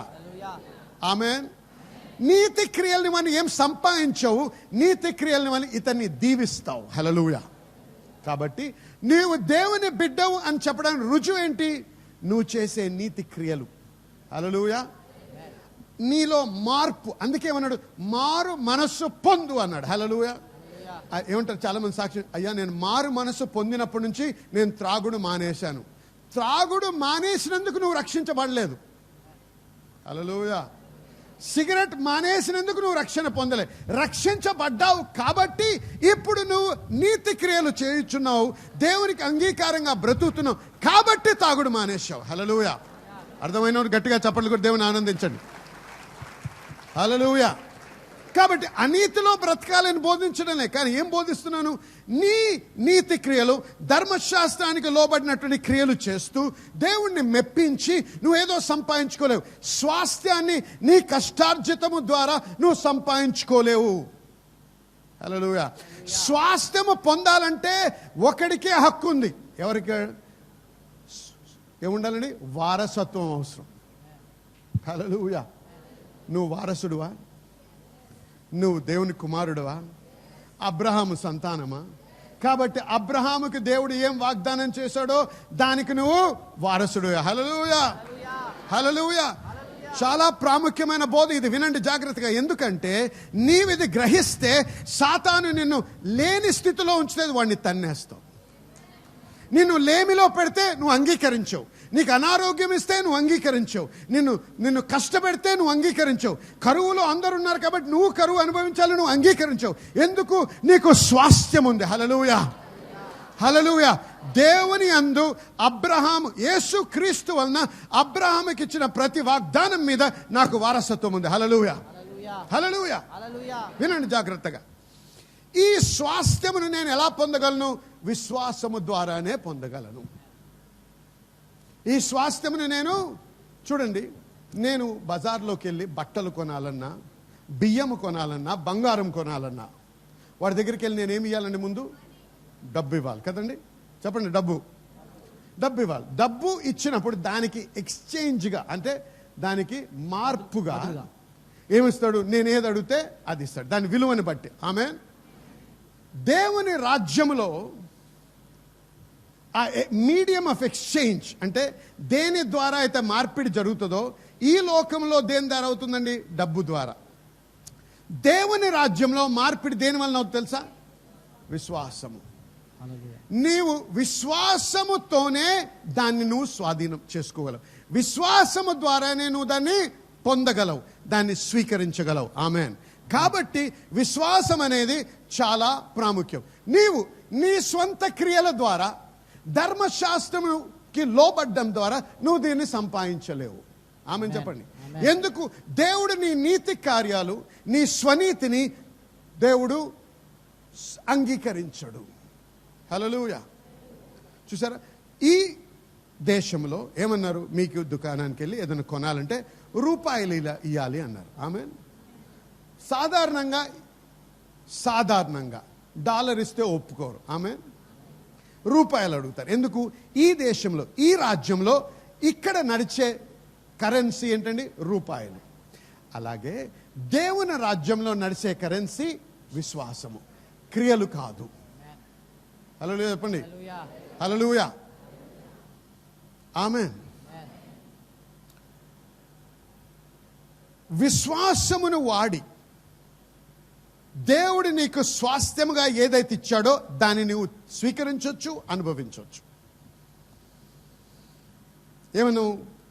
A: ఆమేన్. నీతి క్రియల్ని మనం ఏం సంపాదించవు, నీతి క్రియల్ని మనం ఇతన్ని దీవిస్తావు. హల్లెలూయా. కాబట్టి నీవు దేవుని బిడ్డవు అని చెప్పడానికి రుజువు ఏంటి? నువ్వు చేసే నీతి క్రియలు. హల్లెలూయా. నీలో మార్పు. అందుకే ఏమన్నాడు? మారు మనస్సు పొందు అన్నాడు. హల్లెలూయా. ఏమంటారు చాలా మంది సాక్షి, అయ్యా నేను మారు మనసు పొందినప్పటి నుంచి నేను త్రాగుడు మానేశాను. త్రాగుడు మానేసినందుకు నువ్వు రక్షించబడలేదు. హల్లెలూయా. సిగరెట్ మానేసినందుకు నువ్వు రక్షణ పొందలే. రక్షించబడ్డావు కాబట్టి ఇప్పుడు నువ్వు నీతి క్రియలు చేయుచున్నావు, దేవునికి అంగీకారంగా బ్రతుకుతున్నావు కాబట్టి తాగుడు మానేశావు. హల్లెలూయా. అర్థమైన గట్టిగా చప్పట్లు కూడా దేవుని ఆనందించండి. హల్లెలూయా. కాబట్టి అనీతిలో బ్రతకాలని బోధించడమే, కానీ ఏం బోధిస్తున్నాను? నీ నీతి క్రియలు, ధర్మశాస్త్రానికి లోబడినటువంటి క్రియలు చేస్తూ దేవుణ్ణి మెప్పించి నువ్వేదో సంపాదించుకోలేవు. స్వాస్థ్యాన్ని నీ కష్టార్జితము ద్వారా నువ్వు సంపాదించుకోలేవు. హల్లెలూయా. స్వాస్థ్యము పొందాలంటే ఒకడికే హక్కు ఉంది. ఎవరికి ఏముండాలండి? వారసత్వం అవసరం. హల్లెలూయా. నువ్వు వారసుడువా? నువ్వు దేవుని కుమారుడువా? అబ్రహాము సంతానమా? కాబట్టి అబ్రహాముకి దేవుడు ఏం వాగ్దానం చేశాడో దానికి నువ్వు వారసుడు. హల్లెలూయా, హల్లెలూయా. చాలా ప్రాముఖ్యమైన బోధ ఇది, వినండి జాగ్రత్తగా. ఎందుకంటే నీవిది గ్రహిస్తే సాతాను నిన్ను లేని స్థితిలో ఉంచితే వాడిని తన్నేస్తావు. నిన్ను లేమిలో పెడితే నువ్వు అంగీకరించవు, నీకు అనారోగ్యం ఇస్తే నువ్వు అంగీకరించవు, నిన్ను కష్టపెడితే నువ్వు అంగీకరించవు, కరువులో అందరు ఉన్నారు కాబట్టి నువ్వు కరువు అనుభవించాలి నువ్వు అంగీకరించవు. ఎందుకు? నీకు స్వాస్థ్యం ఉంది. హల్లెలూయా, హల్లెలూయా. దేవుని యందు అబ్రహాము, యేసు క్రీస్తు వలన అబ్రహాముకి ఇచ్చిన ప్రతి వాగ్దానం మీద నాకు వారసత్వం ఉంది. హల్లెలూయా, హల్లెలూయా. వినండి జాగ్రత్తగా. ఈ స్వాస్థ్యమును నేను ఎలా పొందగలను? విశ్వాసము ద్వారానే పొందగలను. ఈ స్వాస్థ్యమును నేను, చూడండి, నేను బజార్లోకి వెళ్ళి బట్టలు కొనాలన్నా, బియ్యం కొనాలన్నా, బంగారం కొనాలన్నా వాడి దగ్గరికి వెళ్ళి నేనేమి ఇవ్వాలండి? ముందు డబ్బు ఇవ్వాలి కదండి. చెప్పండి, డబ్బు ఇవ్వాలి. డబ్బు ఇచ్చినప్పుడు దానికి ఎక్స్చేంజ్గా, అంటే దానికి మార్పుగా ఏమిస్తాడు? నేను ఏది అడిగితే అది ఇస్తాడు, దాని విలువని బట్టి. ఆమేన్. దేవుని రాజ్యములో ఆ మీడియం ఆఫ్ ఎక్స్చేంజ్, అంటే దేని ద్వారా అయితే మార్పిడి జరుగుతుందో ఈ లోకంలో దేని ద్వారా అవుతుందండి? డబ్బు ద్వారా. దేవుని రాజ్యంలో మార్పిడి దేని వలన అవుతుంది తెలుసా? విశ్వాసము. నీవు విశ్వాసముతోనే దాన్ని నువ్వు స్వాధీనం చేసుకోగలవు. విశ్వాసము ద్వారానే నువ్వు దాన్ని పొందగలవు, దాన్ని స్వీకరించగలవు. ఆమేన్. కాబట్టి విశ్వాసం అనేది చాలా ప్రాముఖ్యం. నీవు నీ స్వంత క్రియల ద్వారా ధర్మశాస్త్రముకి లోబడ్డం ద్వారా నువ్వు దీన్ని సంపాదించలేవు. ఆమెన్ చెప్పండి. ఎందుకు? దేవుడు నీ నీతి కార్యాలు, నీ స్వనీతిని దేవుడు అంగీకరించడు. హల్లెలూయా. చూసారా, ఈ దేశంలో ఏమన్నారు? మీకు దుకాణానికి వెళ్ళి ఏదైనా కొనాలంటే రూపాయలు ఇలా ఇవ్వాలి అన్నారు. ఆమెన్. సాధారణంగా డాలర్ ఇస్తే ఒప్పుకోరు. ఆమెన్. రూపాయలు అడుగుతారు. ఎందుకు? ఈ దేశంలో, ఈ రాజ్యంలో ఇక్కడ నడిచే కరెన్సీ ఏంటండి? రూపాయలు. అలాగే దేవుని రాజ్యంలో నడిచే కరెన్సీ విశ్వాసము, క్రియలు కాదు. హల్లెలూయా చెప్పండి. హల్లెలూయా. ఆమేన్. విశ్వాసమును వాడి దేవుడు నీకు స్వాస్థ్యముగా ఏదైతే ఇచ్చాడో దాన్ని నువ్వు స్వీకరించవచ్చు, అనుభవించవచ్చు. ఏమను?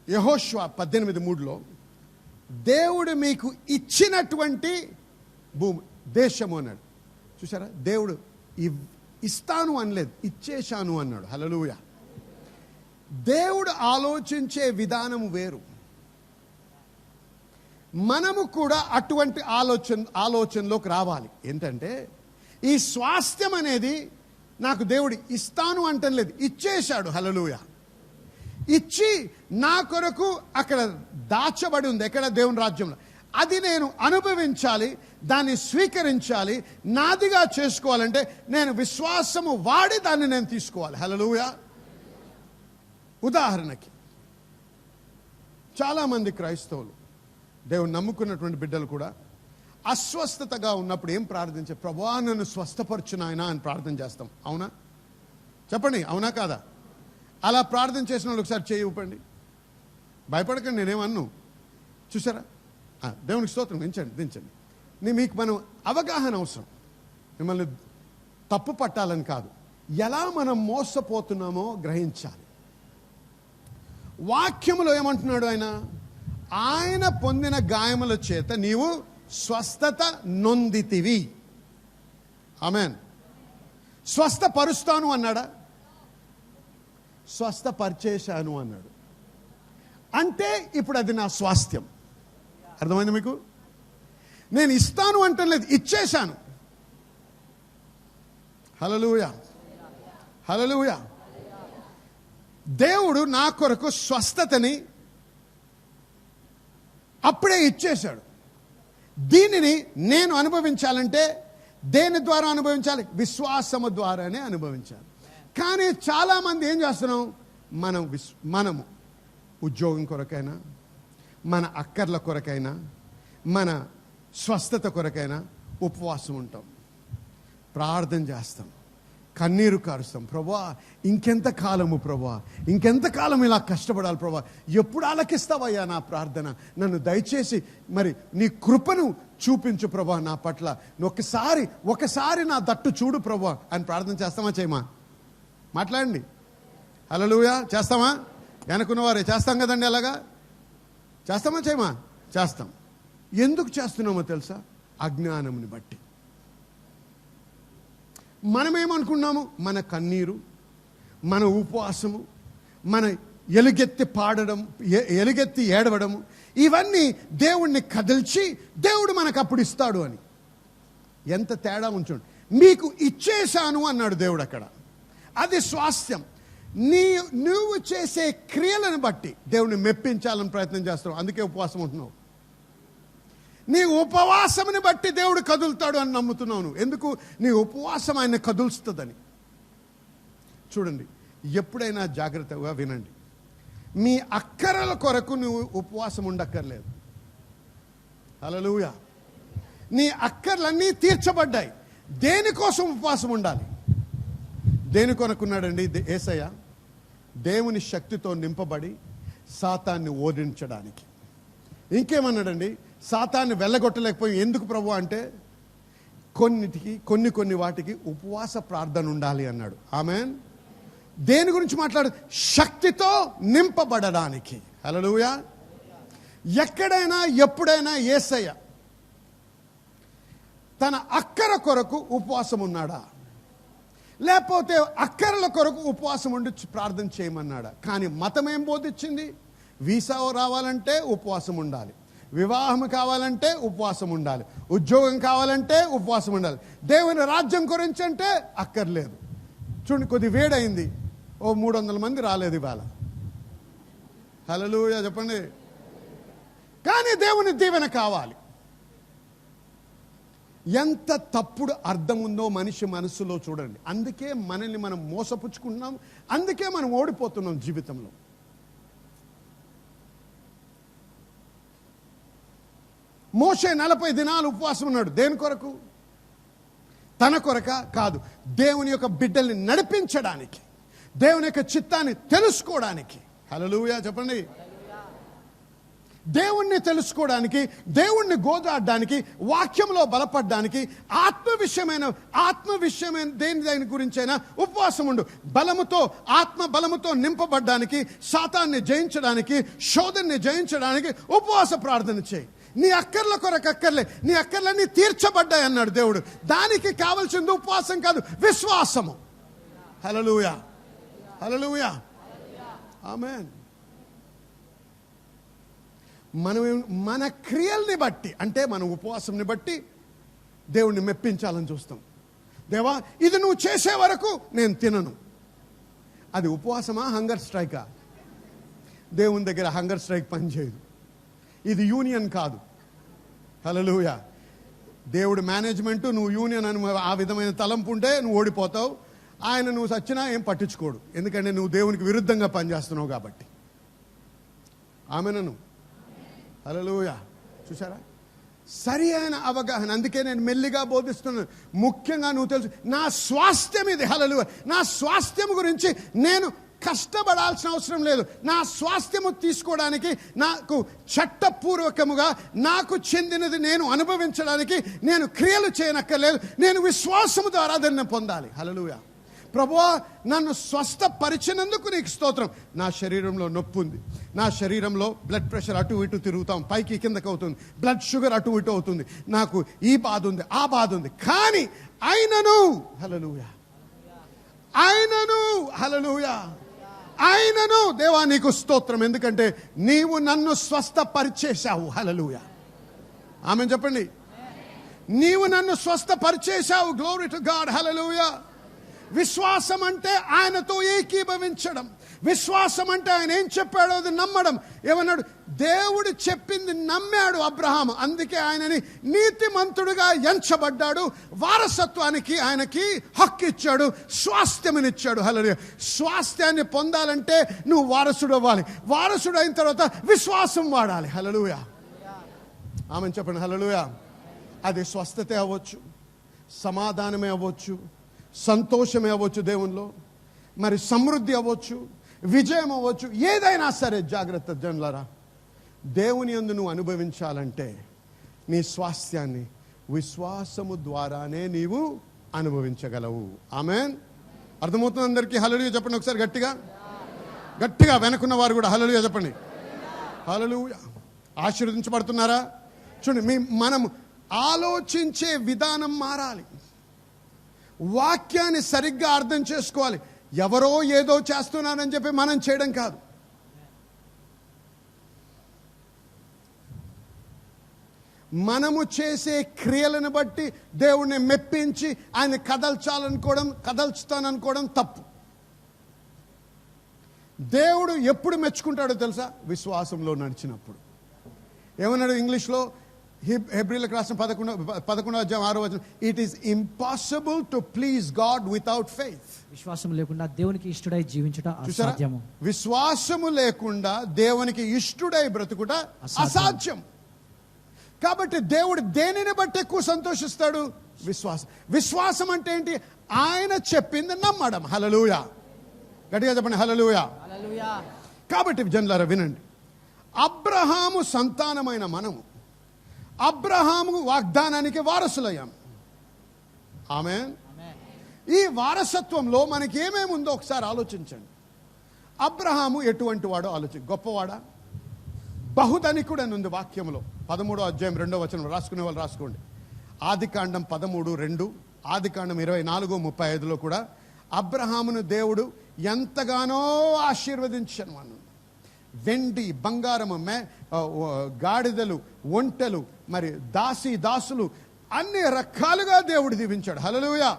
A: యెహోషువ 18:3లో దేవుడు మీకు ఇచ్చినటువంటి భూమి, దేశము అన్నాడు. చూసారా, దేవుడు ఇస్తాను అనలేదు, ఇచ్చేశాను అన్నాడు. హల్లెలూయా. దేవుడు ఆలోచించే విధానం వేరు. మనము కూడా అటువంటి ఆలోచనలోకి రావాలి. ఏంటంటే ఈ స్వాస్థ్యం అనేది నాకు దేవుడు ఇస్తాను అంటలేదు, ఇచ్చేశాడు. హల్లెలూయా. ఇచ్చి నా కొరకు అక్కడ దాచబడి ఉంది. ఎక్కడ? దేవుని రాజ్యంలో. అది నేను అనుభవించాలి, దాన్ని స్వీకరించాలి, నాదిగా చేసుకోవాలంటే నేను విశ్వాసము వాడి దాన్ని నేను తీసుకోవాలి. హల్లెలూయా. ఉదాహరణకి చాలామంది క్రైస్తవులు, దేవుని నమ్ముకున్నటువంటి బిడ్డలు కూడా అస్వస్థతగా ఉన్నప్పుడు ఏం ప్రార్థించే? ప్రభువా నన్ను స్వస్థపరచు నాయనా అని ప్రార్థన చేస్తాం. అవునా? చెప్పండి, అవునా కాదా? అలా ప్రార్థన చేసిన వాళ్ళు ఒకసారి చేయి ఊపండి. భయపడకండి, నేనేమన్ను. చూసారా? దేవునికి స్తోత్రం. దించండి. మీకు మనం అవగాహన అవసరం. మిమ్మల్ని తప్పు పట్టాలని కాదు, ఎలా మనం మోసపోతున్నామో గ్రహించాలి. వాక్యములో ఏమంటున్నాడు ఆయన పొందిన గాయముల చేత నీవు స్వస్థత నొందితివి. ఆమేన్. స్వస్థపరుస్తాను అన్నాడా? స్వస్థపరిచేశాను అన్నాడు. అంటే ఇప్పుడు అది నా స్వాస్థ్యం. అర్థమైంది మీకు? నేను ఇస్తాను అంటలేదు, ఇచ్చేశాను. హల్లెలూయా. హల్లెలూయా. దేవుడు నా కొరకు స్వస్థతని అప్పుడే ఇచ్చేశాడు. దీనిని నేను అనుభవించాలంటే దేని ద్వారా అనుభవించాలి? విశ్వాసము ద్వారానే అనుభవించాలి. కానీ చాలామంది ఏం చేస్తున్నాం? మనము ఉద్యోగం కొరకైనా, మన అక్కర్ల కొరకైనా, మన స్వస్థత కొరకైనా ఉపవాసం ఉంటాం, ప్రార్థన చేస్తాం, కన్నీరు కారుస్తాం. ప్రభువా ఇంకెంత కాలము ప్రభువా, ఇంకెంత కాలం ఇలా కష్టపడాలి ప్రభువా, ఎప్పుడు ఆలకిస్తావయ్యా నా ప్రార్థన, నన్ను దయచేసి మరి నీ కృపను చూపించు ప్రభువా నా పట్ల, ఒకసారి నా దట్టు చూడు ప్రభువా అని ప్రార్థన చేస్తామా చేయమా? మాట్లాడండి. హల్లెలూయా. చేస్తామా? వెనకున్నవారే చేస్తాం కదండి. అలాగా చేస్తామా చేయమా? చేస్తాం. ఎందుకు చేస్తున్నామో తెలుసా? అజ్ఞానముని బట్టి. మనమేమనుకున్నాము? మన కన్నీరు, మన ఉపవాసము, మన ఎలుగెత్తి ఏడవడము, ఇవన్నీ దేవుణ్ణి కదిల్చి దేవుడు మనకు అప్పుడు ఇస్తాడు అని. ఎంత తేడా ఉంచండి. మీకు ఇచ్చేశాను అన్నాడు దేవుడు అక్కడ. అది స్వాస్థ్యం. నువ్వు చేసే క్రియలను బట్టి దేవుని మెప్పించాలని ప్రయత్నం చేస్తున్నావు. అందుకే ఉపవాసం ఉంటున్నావు. నీ ఉపవాసముని బట్టి దేవుడు కదులుతాడు అని నమ్ముతున్నావు నువ్వు. ఎందుకు? నీ ఉపవాసం ఆయన కదులుస్తుందని. చూడండి, ఎప్పుడైనా జాగ్రత్తగా వినండి. మీ అక్కరల కొరకు నువ్వు ఉపవాసం ఉండక్కర్లేదు. హల్లెలూయా. నీ అక్కర్లన్నీ తీర్చబడ్డాయి. దేనికోసం ఉపవాసం ఉండాలి? దేని కొనుక్కున్నాడండి యేసయ్య? దేవుని శక్తితో నింపబడి సాతాన్ని ఓడించడానికి. ఇంకేమన్నాడండి? సాతాన్ని వెళ్ళగొట్టలేకపోయి. ఎందుకు ప్రభు అంటే కొన్ని వాటికి ఉపవాస ప్రార్థన ఉండాలి అన్నాడు. ఆమేన్. దేని గురించి మాట్లాడు? శక్తితో నింపబడడానికి. హల్లెలూయా. ఎక్కడైనా ఎప్పుడైనా యేసయ్య తన అక్కర కొరకు ఉపవాసం ఉన్నాడా, లేకపోతే అక్కరల కొరకు ఉపవాసం ఉండి ప్రార్థన చేయమన్నాడా? కానీ మతం ఏం బోధించింది? వీసా రావాలంటే ఉపవాసం ఉండాలి, వివాహం కావాలంటే ఉపవాసం ఉండాలి, ఉద్యోగం కావాలంటే ఉపవాసం ఉండాలి, దేవుని రాజ్యం గురించి అంటే అక్కర్లేదు. చూడండి, కొద్ది వేడైంది, 300 మంది రాలేదు ఇవాళ. హల్లెలూయా చెప్పండి. కానీ దేవుని దీవెన కావాలి. ఎంత తప్పుడు అర్థం ఉందో మనిషి మనసులో చూడండి. అందుకే మనల్ని మనం మోసపుచ్చుకుంటున్నాం, అందుకే మనం ఓడిపోతున్నాం జీవితంలో. మోషే 40 దినాలు ఉపవాసం ఉన్నాడు. దేని కొరకు? తన కొరక కాదు, దేవుని యొక్క బిడ్డల్ని నడిపించడానికి, దేవుని యొక్క చిత్తాన్ని తెలుసుకోవడానికి. హల్లెలూయా చెప్పండి. దేవుణ్ణి తెలుసుకోవడానికి, దేవుణ్ణి గోదాడడానికి, వాక్యంలో బలపడడానికి, ఆత్మ విషయమైన దేని గురించైనా ఉపవాసం ఉండు. ఆత్మ బలముతో నింపబడ్డానికి, సాతాన్ని జయించడానికి, శోధనని జయించడానికి ఉపవాస ప్రార్థన చేయి. నీ అక్కర్ల కొరకు అక్కర్లే, నీ అక్కర్లన్నీ తీర్చబడ్డాయి అన్నాడు దేవుడు. దానికి కావాల్సింది ఉపవాసం కాదు, విశ్వాసము. హల్లెలూయా హల్లెలూయా ఆమేన్. మన క్రియల్ని బట్టి, అంటే మన ఉపవాసంని బట్టి దేవుణ్ణి మెప్పించాలని చూస్తాం. దేవా, ఇది నువ్వు చేసే వరకు నేను తినను. అది ఉపవాసమా, హంగర్ స్ట్రైకా? దేవుని దగ్గర హంగర్ స్ట్రైక్ పనిచేయదు. ఇది యూనియన్ కాదు. హల్లెలూయా. దేవుడు మేనేజ్మెంట్, నువ్వు యూనియన్ అని ఆ విధమైన తలంపు ఉంటే నువ్వు ఓడిపోతావు. ఆయన నువ్వు సచ్చినా ఏం పట్టించుకోడు, ఎందుకంటే నువ్వు దేవునికి విరుద్ధంగా పనిచేస్తున్నావు కాబట్టి. ఆమెనను. హల్లెలూయా. చూసారా, సరి అయిన అవగాహన. అందుకే నేను మెల్లిగా బోధిస్తున్నాను. ముఖ్యంగా నువ్వు తెలుసు, నా స్వాస్థ్యం ఇది. హల్లెలూయా. నా స్వాస్థ్యం గురించి నేను కష్టపడాల్సిన అవసరం లేదు. నా స్వాస్థ్యము తీసుకోవడానికి, నాకు చట్టపూర్వకముగా నాకు చెందినది నేను అనుభవించడానికి నేను క్రియలు చేయనక్కర్లేదు. నేను విశ్వాసము ద్వారా దాన్ని పొందాలి. హల్లెలూయా. ప్రభువా, నన్ను స్వస్థపరిచినందుకు నీకు స్తోత్రం. నా శరీరంలో నొప్పి ఉంది, నా శరీరంలో బ్లడ్ ప్రెషర్ అటు ఇటు తిరుగుతాం, పైకి కిందకి అవుతుంది, బ్లడ్ షుగర్ అటు ఇటు అవుతుంది, నాకు ఈ బాధ ఉంది, ఆ బాధ ఉంది. కానీ ఆయనను, హల్లెలూయా, ఆయనను, హల్లెలూయా, ఆయనను, దేవా నీకు స్తోత్రం, ఎందుకంటే నీవు నన్ను స్వస్థపరిచేశావు. హల్లెలూయా ఆమేన్ చెప్పండి. నీవు నన్ను స్వస్థపరిచేశావు. Glory to God. హల్లెలూయా. విశ్వాసం అంటే ఆయనతో ఏకీభవించడం. విశ్వాసం అంటే ఆయన ఏం చెప్పాడో అది నమ్మడం. ఏమన్నాడు? దేవుడు చెప్పింది నమ్మాడు అబ్రహాము. అందుకే ఆయనని నీతిమంతుడుగా ఎంచబడ్డాడు. వారసత్వానికి ఆయనకి హక్కు ఇచ్చాడు, స్వాస్థ్యమునిచ్చాడు. హల్లెలూయా. స్వాస్థ్యాన్ని పొందాలంటే నువ్వు వారసుడు అవ్వాలి. వారసుడు అయిన తర్వాత విశ్వాసం వాడాలి. హల్లెలూయా ఆమేన్ చెప్పండి. హల్లెలూయా. అది స్వస్థతే అవ్వచ్చు, సమాధానమే అవ్వచ్చు, సంతోషమే అవ్వచ్చు దేవునిలో, మరి సమృద్ధి అవ్వచ్చు, విజయం అవ్వచ్చు, ఏదైనా సరే. జాగ్రత్త జనులారా, దేవుని యందు నువ్వు అనుభవించాలంటే నీ స్వాస్థ్యాన్ని విశ్వాసము ద్వారానే నీవు అనుభవించగలవు. ఆమేన్. అర్థమవుతుంది అందరికీ? హల్లెలూయా చెప్పండి ఒకసారి గట్టిగా. గట్టిగా వెనకున్న వారు కూడా హల్లెలూయా చెప్పండి. హల్లెలూయా. ఆశీర్వదించబడుతున్నారా? చూడండి, మనం ఆలోచించే విధానం మారాలి. వాక్యాన్ని సరిగ్గా అర్థం చేసుకోవాలి. ఎవరో ఏదో చేస్తున్నారని చెప్పి మనం చేయడం కాదు. మనము చేసే క్రియలను బట్టి దేవుణ్ణి మెప్పించి ఆయన కదల్చుతాననుకోవడం తప్పు. దేవుడు ఎప్పుడు మెచ్చుకుంటాడో తెలుసా? విశ్వాసంలో నడిచినప్పుడు. ఏమన్నాడు ఇంగ్లీష్లో? హెబ్రీలకు రాసిన 11వ అధ్యాయం 6వ వచనం, it is impossible to please God without faith.
B: విశ్వాసం లేకుండా దేవునికి ఇష్టడై జీవించుట అసాధ్యము.
A: విశ్వాసము లేకుండా దేవునికి ఇష్టడై బ్రతుకుట అసాధ్యం. కాబట్టి దేవుడు దేనిని బట్టి ఎక్కువ సంతోషిస్తాడు? విశ్వాసం. విశ్వాసం అంటే ఏంటి? ఆయన చెప్పింది నమ్మడం. హల్లెలూయా. గట్టిగా చెప్పండి హల్లెలూయా. కాబట్టి జనులారా వినండి, అబ్రహాము సంతానమైన మనము అబ్రహాము వాగ్దానానికి వారసులయ్యాం. ఆమేన్. ఈ వారసత్వంలో మనకి ఏమేమి ఉందో ఒకసారి ఆలోచించండి. అబ్రహాము ఎటువంటి వాడో గొప్పవాడా? బహుధనికుడు అని ఉంది వాక్యంలో. 13వ అధ్యాయం 2వ వచనం రాసుకునే వాళ్ళు రాసుకోండి. ఆదికాండం 13:2, ఆదికాండం 24:35 కూడా అబ్రహామును దేవుడు ఎంతగానో ఆశీర్వదించను అన్నాడు. వెండి, బంగారము, గాడిదలు, ఒంటెలు, మరి దాసులు అన్ని రకాలుగా దేవుడు దీవించాడు. హల్లెలూయా,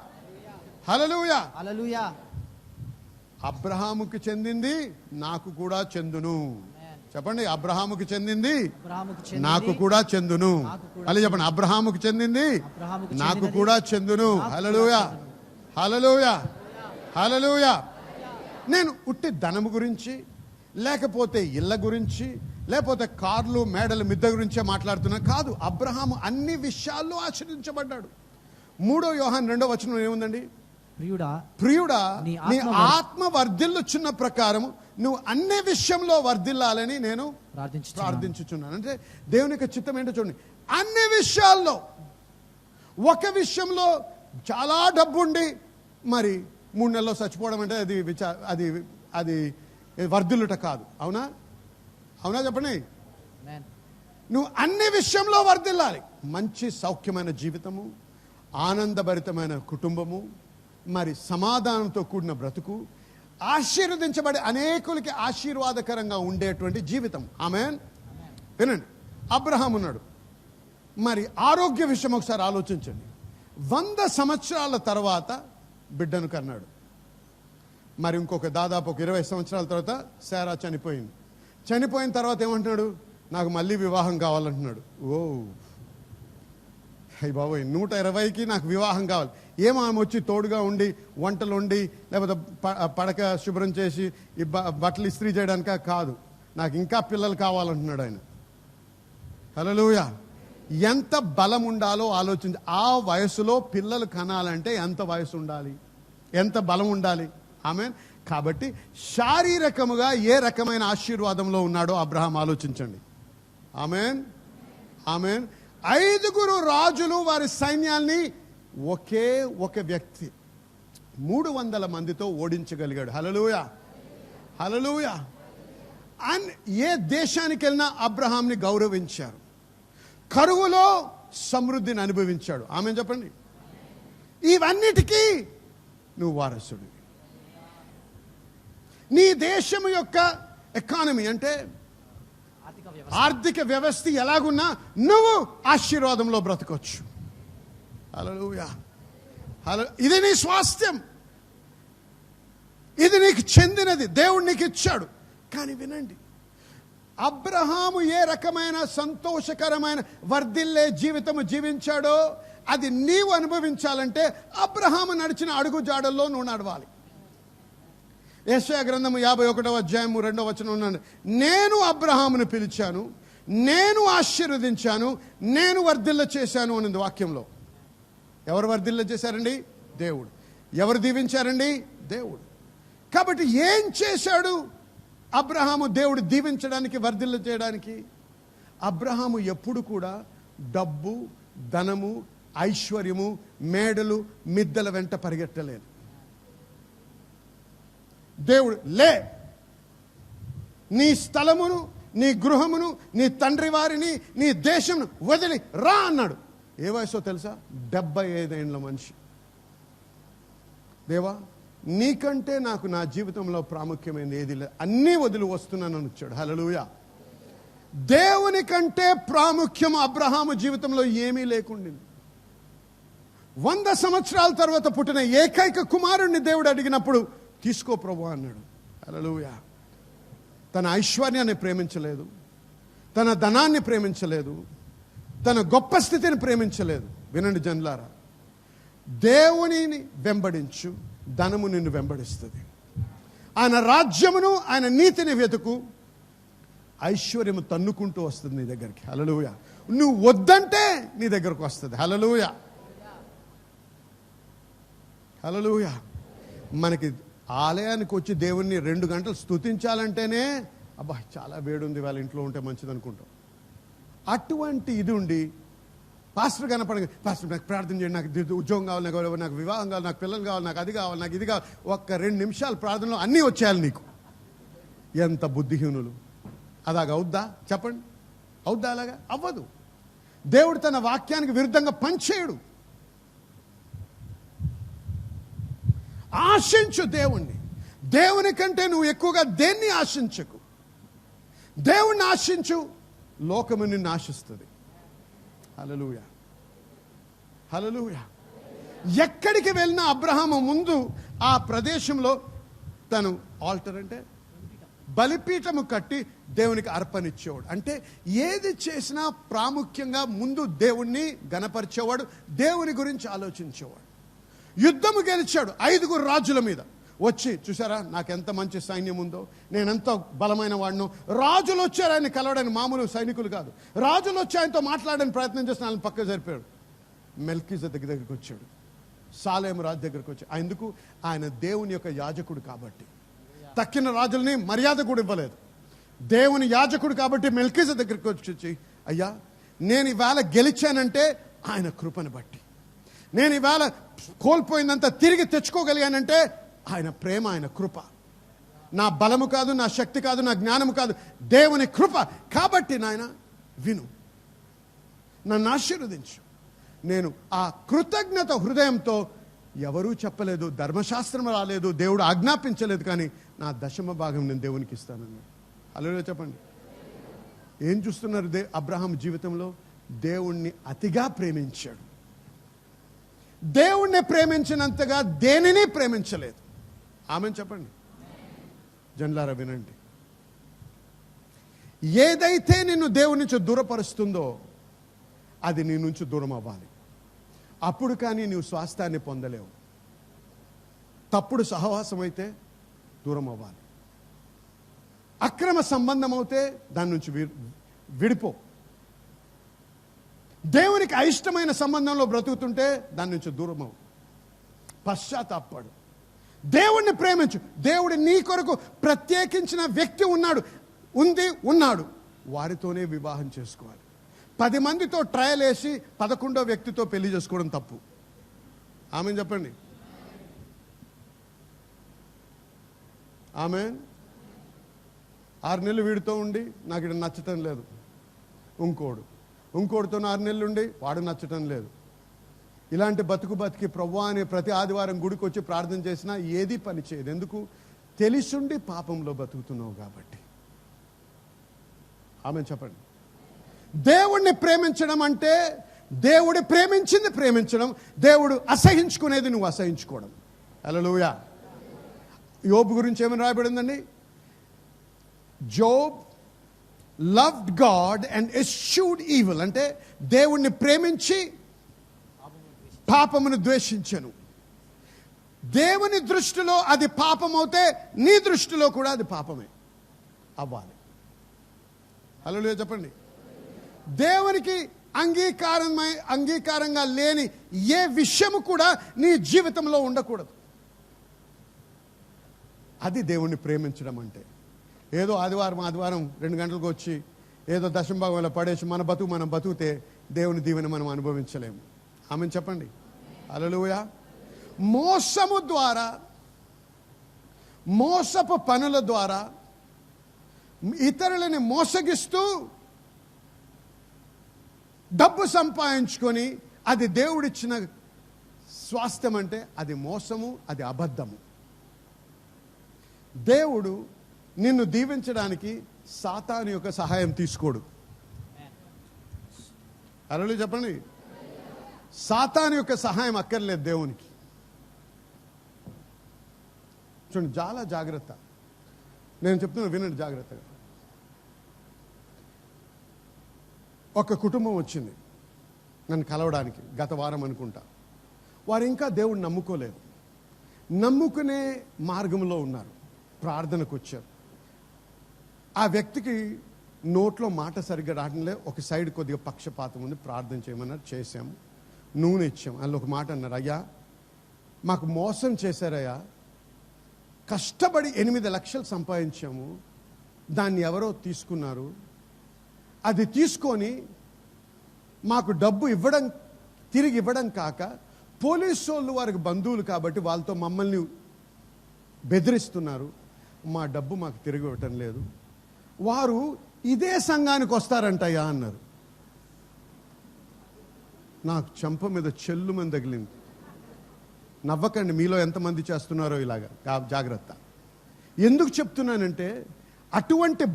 A: హల్లెలూయా,
B: హల్లెలూయా.
A: అబ్రహాముకి చెందింది నాకు కూడా చెందును. చెప్పండి, అబ్రహాముకి చెందింది నాకు కూడా చెందును. అలా చెప్పండి, అబ్రహాముకి చెందింది నాకు కూడా చెందును. హల్లెలూయా, హల్లెలూయా, హల్లెలూయా. నేను ఉట్టి ధనము గురించి, లేకపోతే ఇళ్ళ గురించి, లేకపోతే కార్లు, మేడలు, మిద్దె గురించే మాట్లాడుతున్నా కాదు. అబ్రహాము అన్ని విషయాల్లో ఆశీర్వదించబడ్డాడు. 3 యోహాను 2వ వచనం ఏముందండి? ప్రియుడా నీ ఆత్మ వర్ధిల్లుచున్న ప్రకారం నువ్వు అన్ని విషయంలో వర్ధిల్లాలని నేను ప్రార్థించుచున్నాను. అంటే దేవుని యొక్క చిత్తం ఏంటో చూడండి. అన్ని విషయాల్లో, ఒక విషయంలో చాలా డబ్బు ఉండి మరి 3 నెలల్లో చచ్చిపోవడం అంటే అది అది వర్ధిల్లుట కాదు. అవునా? అవునా చెప్పండి. నువ్వు అన్ని విషయంలో వర్ధిల్లాలి. మంచి సౌఖ్యమైన జీవితము, ఆనందభరితమైన కుటుంబము, మరి సమాధానంతో కూడిన బ్రతుకు, ఆశీర్వదించబడి అనేకులకి ఆశీర్వాదకరంగా ఉండేటువంటి జీవితం. ఆమేన్. వినండి, అబ్రహాం ఉన్నాడు. మరి ఆరోగ్య విషయం ఒకసారి ఆలోచించండి. 100 సంవత్సరాల తర్వాత బిడ్డను కన్నాడు. మరి ఇంకొక దాదాపు 20 సంవత్సరాల తర్వాత శారా చనిపోయింది. చనిపోయిన తర్వాత ఏమంటున్నాడు? నాకు మళ్ళీ వివాహం కావాలంటున్నాడు. ఓ అయ్యి బాబోయ్, 120కి నాకు వివాహం కావాలి. ఏమో ఆమె వచ్చి తోడుగా ఉండి వంటలు వండి లేకపోతే పడక శుభ్రం చేసి ఈ బట్టలు ఇస్త్రీ చేయడానిక కాదు, నాకు ఇంకా పిల్లలు కావాలంటున్నాడు ఆయన. హల్లెలూయా. ఎంత బలం ఉండాలో ఆలోచించి. ఆ వయసులో పిల్లలు కనాలంటే ఎంత వయసు ఉండాలి, ఎంత బలం ఉండాలి. ఆమేన్. కాబట్టి శారీరకముగా ఏ రకమైన ఆశీర్వాదంలో ఉన్నాడో అబ్రహాం ఆలోచించండి. ఆమేన్, ఆమేన్. 5 రాజులు వారి సైన్యాల్ని ఒకే ఒక వ్యక్తి 300 మందితో ఓడించగలిగాడు. హల్లెలూయా, హల్లెలూయా. అండ్ ఏ దేశానికి వెళ్ళినా అబ్రహాంని గౌరవించారు. కరువులో సమృద్ధిని అనుభవించాడు. ఆమేన్ చెప్పండి. ఇవన్నిటికీ నువ్వు వారసుడు. నీ దేశం యొక్క ఎకానమీ అంటే ఆర్థిక వ్యవస్థ ఎలాగున్నా నువ్వు ఆశీర్వాదంలో బ్రతకొచ్చు. హల్లెలూయా, హల్లెలూయా. ఇది నీ స్వాస్థ్యం, ఇది నీకు చెందినది, దేవుడు నీకు ఇచ్చాడు. కానీ వినండి, అబ్రహాము ఏ రకమైన సంతోషకరమైన వర్ధిల్లే జీవితము జీవించాడో అది నీవు అనుభవించాలంటే అబ్రహాము నడిచిన అడుగు జాడల్లో నువ్వు నడవాలి. యెషయా గ్రంథము 51వ అధ్యాయము 2వ వచనం ఉన్నాడు. నేను అబ్రహామును పిలిచాను, నేను ఆశీర్వదించాను, నేను వర్ధిల్ల చేశాను అన్నది వాక్యంలో. ఎవరు వర్ధిల్ల చేశారండి? దేవుడు. ఎవరు దీవించారండి? దేవుడు. కాబట్టి ఏం చేశాడు అబ్రహాము దేవుడు దీవించడానికి, వర్ధిల్ల చేయడానికి? అబ్రహాము ఎప్పుడు కూడా డబ్బు, ధనము, ఐశ్వర్యము, మేడలు, మిద్దెల వెంట పరిగెట్టలేదు. దేవుడు నీ స్థలమును, నీ గృహమును, నీ తండ్రి వారిని, నీ దేశమును వదిలి రా అన్నాడు. ఏ వయసో తెలుసా? 75 ఏళ్ల మనిషి. దేవా, నీకంటే నాకు నా జీవితంలో ప్రాముఖ్యమైనది ఏది లేదు, అన్నీ వదిలి వస్తున్నానని వచ్చాడు. హల్లెలూయా. దేవుని కంటే ప్రాముఖ్యం అబ్రహాము జీవితంలో ఏమీ లేకుండింది. 100 సంవత్సరాల తర్వాత పుట్టిన ఏకైక కుమారుణ్ణి దేవుడు అడిగినప్పుడు తీసుకో ప్రభు అన్నాడు. హల్లెలూయా. తన ఐశ్వర్యాన్ని ప్రేమించలేదు, తన ధనాన్ని ప్రేమించలేదు, తన గొప్ప స్థితిని ప్రేమించలేదు. వినండి జనులారా, దేవునిని వెంబడించు, ధనము నిన్ను వెంబడిస్తుంది. ఆయన రాజ్యమును, ఆయన నీతిని వెతుకు, ఐశ్వర్యము తన్నుకుంటూ వస్తుంది నీ దగ్గరికి. హల్లెలూయా. నువ్వు వద్దంటే నీ దగ్గరకు వస్తుంది. హల్లెలూయా, హల్లెలూయా. మనకి ఆలయానికి వచ్చి దేవుణ్ణి 2 గంటలు స్తుతించాలంటేనే అబ్బా చాలా వేడుంది, వాళ్ళ ఇంట్లో ఉంటే మంచిది అనుకుంటాం. అటువంటి ఇది ఉండి పాస్టర్ కనపడ, పాస్టర్ నాకు ప్రార్థన చేయండి, నాకు ఉద్యోగం కావాలి, నాకు వివాహం కావాలి, నాకు పిల్లలు కావాలి, నాకు అది కావాలి, నాకు ఇది కావాలి. ఒక్క 2 నిమిషాలు ప్రార్థనలో అన్నీ వచ్చేయాలి నీకు. ఎంత బుద్ధిహీనులు! అలాగ అవుద్దా చెప్పండి? అవుద్దా? అలాగా అవ్వదు. దేవుడు తన వాక్యానికి విరుద్ధంగా పనిచేయడు. ఆశించు దేవుణ్ణి. దేవుని కంటే నువ్వు ఎక్కువగా దేన్ని ఆశించకు. దేవుణ్ణి ఆశించు, లోకము నిన్ను ఆశిస్తుంది. హల్లెలూయా, హల్లెలూయా. ఎక్కడికి వెళ్ళినా అబ్రహాము ముందు ఆ ప్రదేశంలో తను ఆల్టర్ అంటే బలిపీఠము కట్టి దేవునికి అర్పణిచ్చేవాడు. అంటే ఏది చేసినా ప్రాముఖ్యంగా ముందు దేవుణ్ణి గణపరిచేవాడు, దేవుని గురించి ఆలోచించేవాడు. యుద్ధము గెలిచాడు 5 రాజుల మీద. వచ్చి చూసారా నాకెంత మంచి సైన్యం ఉందో, నేనెంత బలమైన వాడినో. రాజులు వచ్చారు ఆయన కలవడానికి, మామూలు సైనికులు కాదు. రాజులు వచ్చి ఆయనతో మాట్లాడడానికి ప్రయత్నం చేసిన ఆయన పక్క జరిపాడు. మెల్కీజెదెకు దగ్గరికి వచ్చాడు, సాలేము రాజు దగ్గరికి వచ్చి. ఎందుకు? ఆయన దేవుని యొక్క యాజకుడు కాబట్టి. తక్కిన రాజుల్ని మర్యాద కూడా ఇవ్వలేదు. దేవుని యాజకుడు కాబట్టి మెల్కీజెదెకు దగ్గరికి వచ్చి, అయ్యా నేను ఈవేళ గెలిచానంటే ఆయన కృపను బట్టి, నేను ఈవేళ కోల్పోయిందంతా తిరిగి తెచ్చుకోగలిగానంటే ఆయన ప్రేమ, ఆయన కృప. నా బలము కాదు, నా శక్తి కాదు, నా జ్ఞానము కాదు, దేవుని కృప. కాబట్టి నాయన విను, నన్ను ఆశీర్వదించు. నేను ఆ కృతజ్ఞత హృదయంతో, ఎవరూ చెప్పలేదు, ధర్మశాస్త్రం రాలేదు, దేవుడు ఆజ్ఞాపించలేదు, కానీ నా 10వ భాగం నేను దేవునికి ఇస్తానన్నాడు. హల్లెలూయా చెప్పండి. ఏం చూస్తున్నారు అబ్రహాం జీవితంలో? దేవుణ్ణి అతిగా ప్రేమించాడు. దేవుణ్ణి ప్రేమించినంతగా దేనిని ప్రేమించలేదు. ఆమెన్ చెప్పండి. జనులారా వినండి, ఏదైతే నిన్ను దేవుని నుంచి దూరపరుస్తుందో అది నీ నుంచి దూరం అవ్వాలి. అప్పుడు కానీ నీవు స్వాస్థ్యాన్ని పొందలేవు. తప్పుడు సహవాసం అయితే దూరం అవ్వాలి. అక్రమ సంబంధం అవుతే దాని నుంచి విడిపో. దేవునికి అయిష్టమైన సంబంధంలో బ్రతుకుతుంటే దాని నుంచి దూరం అవ్వు. పశ్చాత్తాపడు. దేవుణ్ణి ప్రేమించు. దేవుడు నీ కొరకు ప్రత్యేకించిన వ్యక్తి ఉన్నాడు. వారితోనే వివాహం చేసుకోవాలి. 10 మందితో ట్రయల్ వేసి 11వ వ్యక్తితో పెళ్లి చేసుకోవడం తప్పు. ఆమెన్ చెప్పండి. ఆమెన్. 6 నెలలు వీడితో ఉండి నాకు ఇక్కడ నచ్చటం లేదు, ఇంకోడితో 6 నెలలు ఉండి వాడు నచ్చటం లేదు. ఇలాంటి బతికి ప్రభువా అని ప్రతి ఆదివారం గుడికి వచ్చి ప్రార్థన చేసినా ఏది పని చేయదు. ఎందుకు? తెలిసుండి పాపంలో బతుకుతున్నావు కాబట్టి. ఆమెన్ చెప్పండి. దేవుణ్ణి ప్రేమించడం అంటే దేవుడు ప్రేమించింది ప్రేమించడం, దేవుడు అసహించుకునేది నువ్వు అసహించుకోవడం. హల్లెలూయా. యోబు గురించి ఏమని రాయబడిందండి? Job loved God and eschewed evil. అంటే దేవుణ్ణి ప్రేమించి పాపమును ద్వేషించెను. దేవుని దృష్టిలో అది పాపం అవుతే నీ దృష్టిలో కూడా అది పాపమే అవ్వాలి. హల్లెలూయా చెప్పండి. దేవునికి అంగీకారంగా లేని ఏ విషయము కూడా నీ జీవితంలో ఉండకూడదు. అది దేవుణ్ణి ప్రేమించడం అంటే. ఏదో ఆదివారం 2 గంటలకు వచ్చి ఏదో 10వ భాగంలో పడేసి మనం బతుకుతే దేవుని దీవెన మనం అనుభవించలేము. ఆమెన్ చెప్పండి. హల్లెలూయా. మోసము ద్వారా, మోసపు పనుల ద్వారా ఇతరులని మోసగిస్తూ డబ్బు సంపాదించుకొని అది దేవుడిచ్చిన స్వాస్థ్యం అంటే అది మోసము, అది అబద్ధము. దేవుడు నిన్ను దీవించడానికి సాతాను యొక్క సహాయం తీసుకోడు. హల్లెలూయా చెప్పండి. సాతాను యొక్క సహాయం అక్కర్లేదు దేవునికి. చూడండి, చాలా జాగ్రత్త. నేను చెప్తున్నా వినండి జాగ్రత్తగా. ఒక కుటుంబం వచ్చింది నన్ను కలవడానికి గత వారం అనుకుంటా. వారు ఇంకా దేవుడిని నమ్ముకోలేదు, నమ్ముకునే మార్గంలో ఉన్నారు. ప్రార్థనకు వచ్చారు. ఆ వ్యక్తికి నోట్లో మాట సరిగ్గా రావడంలే. ఒక సైడ్ కొద్దిగా పక్షపాతం ఉంది. ప్రార్థన చేయమన్నారు, చేశాము, నూనె ఇచ్చాము. అందులో ఒక మాట అన్నారు, అయ్యా మాకు మోసం చేశారయ్యా, కష్టపడి 8 లక్షలు సంపాదించాము, దాన్ని ఎవరో తీసుకున్నారు, అది తీసుకొని మాకు డబ్బు తిరిగి ఇవ్వడం కాక పోలీసు వాళ్ళు వారికి బంధువులు కాబట్టి వాళ్ళతో మమ్మల్ని బెదిరిస్తున్నారు, మా డబ్బు మాకు తిరిగి ఇవ్వటం లేదు, వారు ఇదే సంఘానికి వస్తారంటయ్యా అన్నారు. నాకు చెంప మీద చెల్లుమని తగిలింది. నవ్వకండి, మీలో ఎంతమంది చేస్తున్నారో ఇలాగా. జాగ్రత్త. ఎందుకు చెప్తున్నానంటే, అటువంటి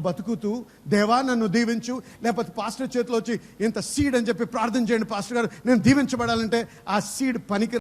A: బతుకుతూ దేవా నన్ను దీవించు, లేకపోతే పాస్టర్ చేతిలో వచ్చి ఇంత సీడ్ అని చెప్పి ప్రార్థన చేయండి పాస్టర్ గారు, నేను దీవించబడాలంటే ఆ సీడ్ పనికి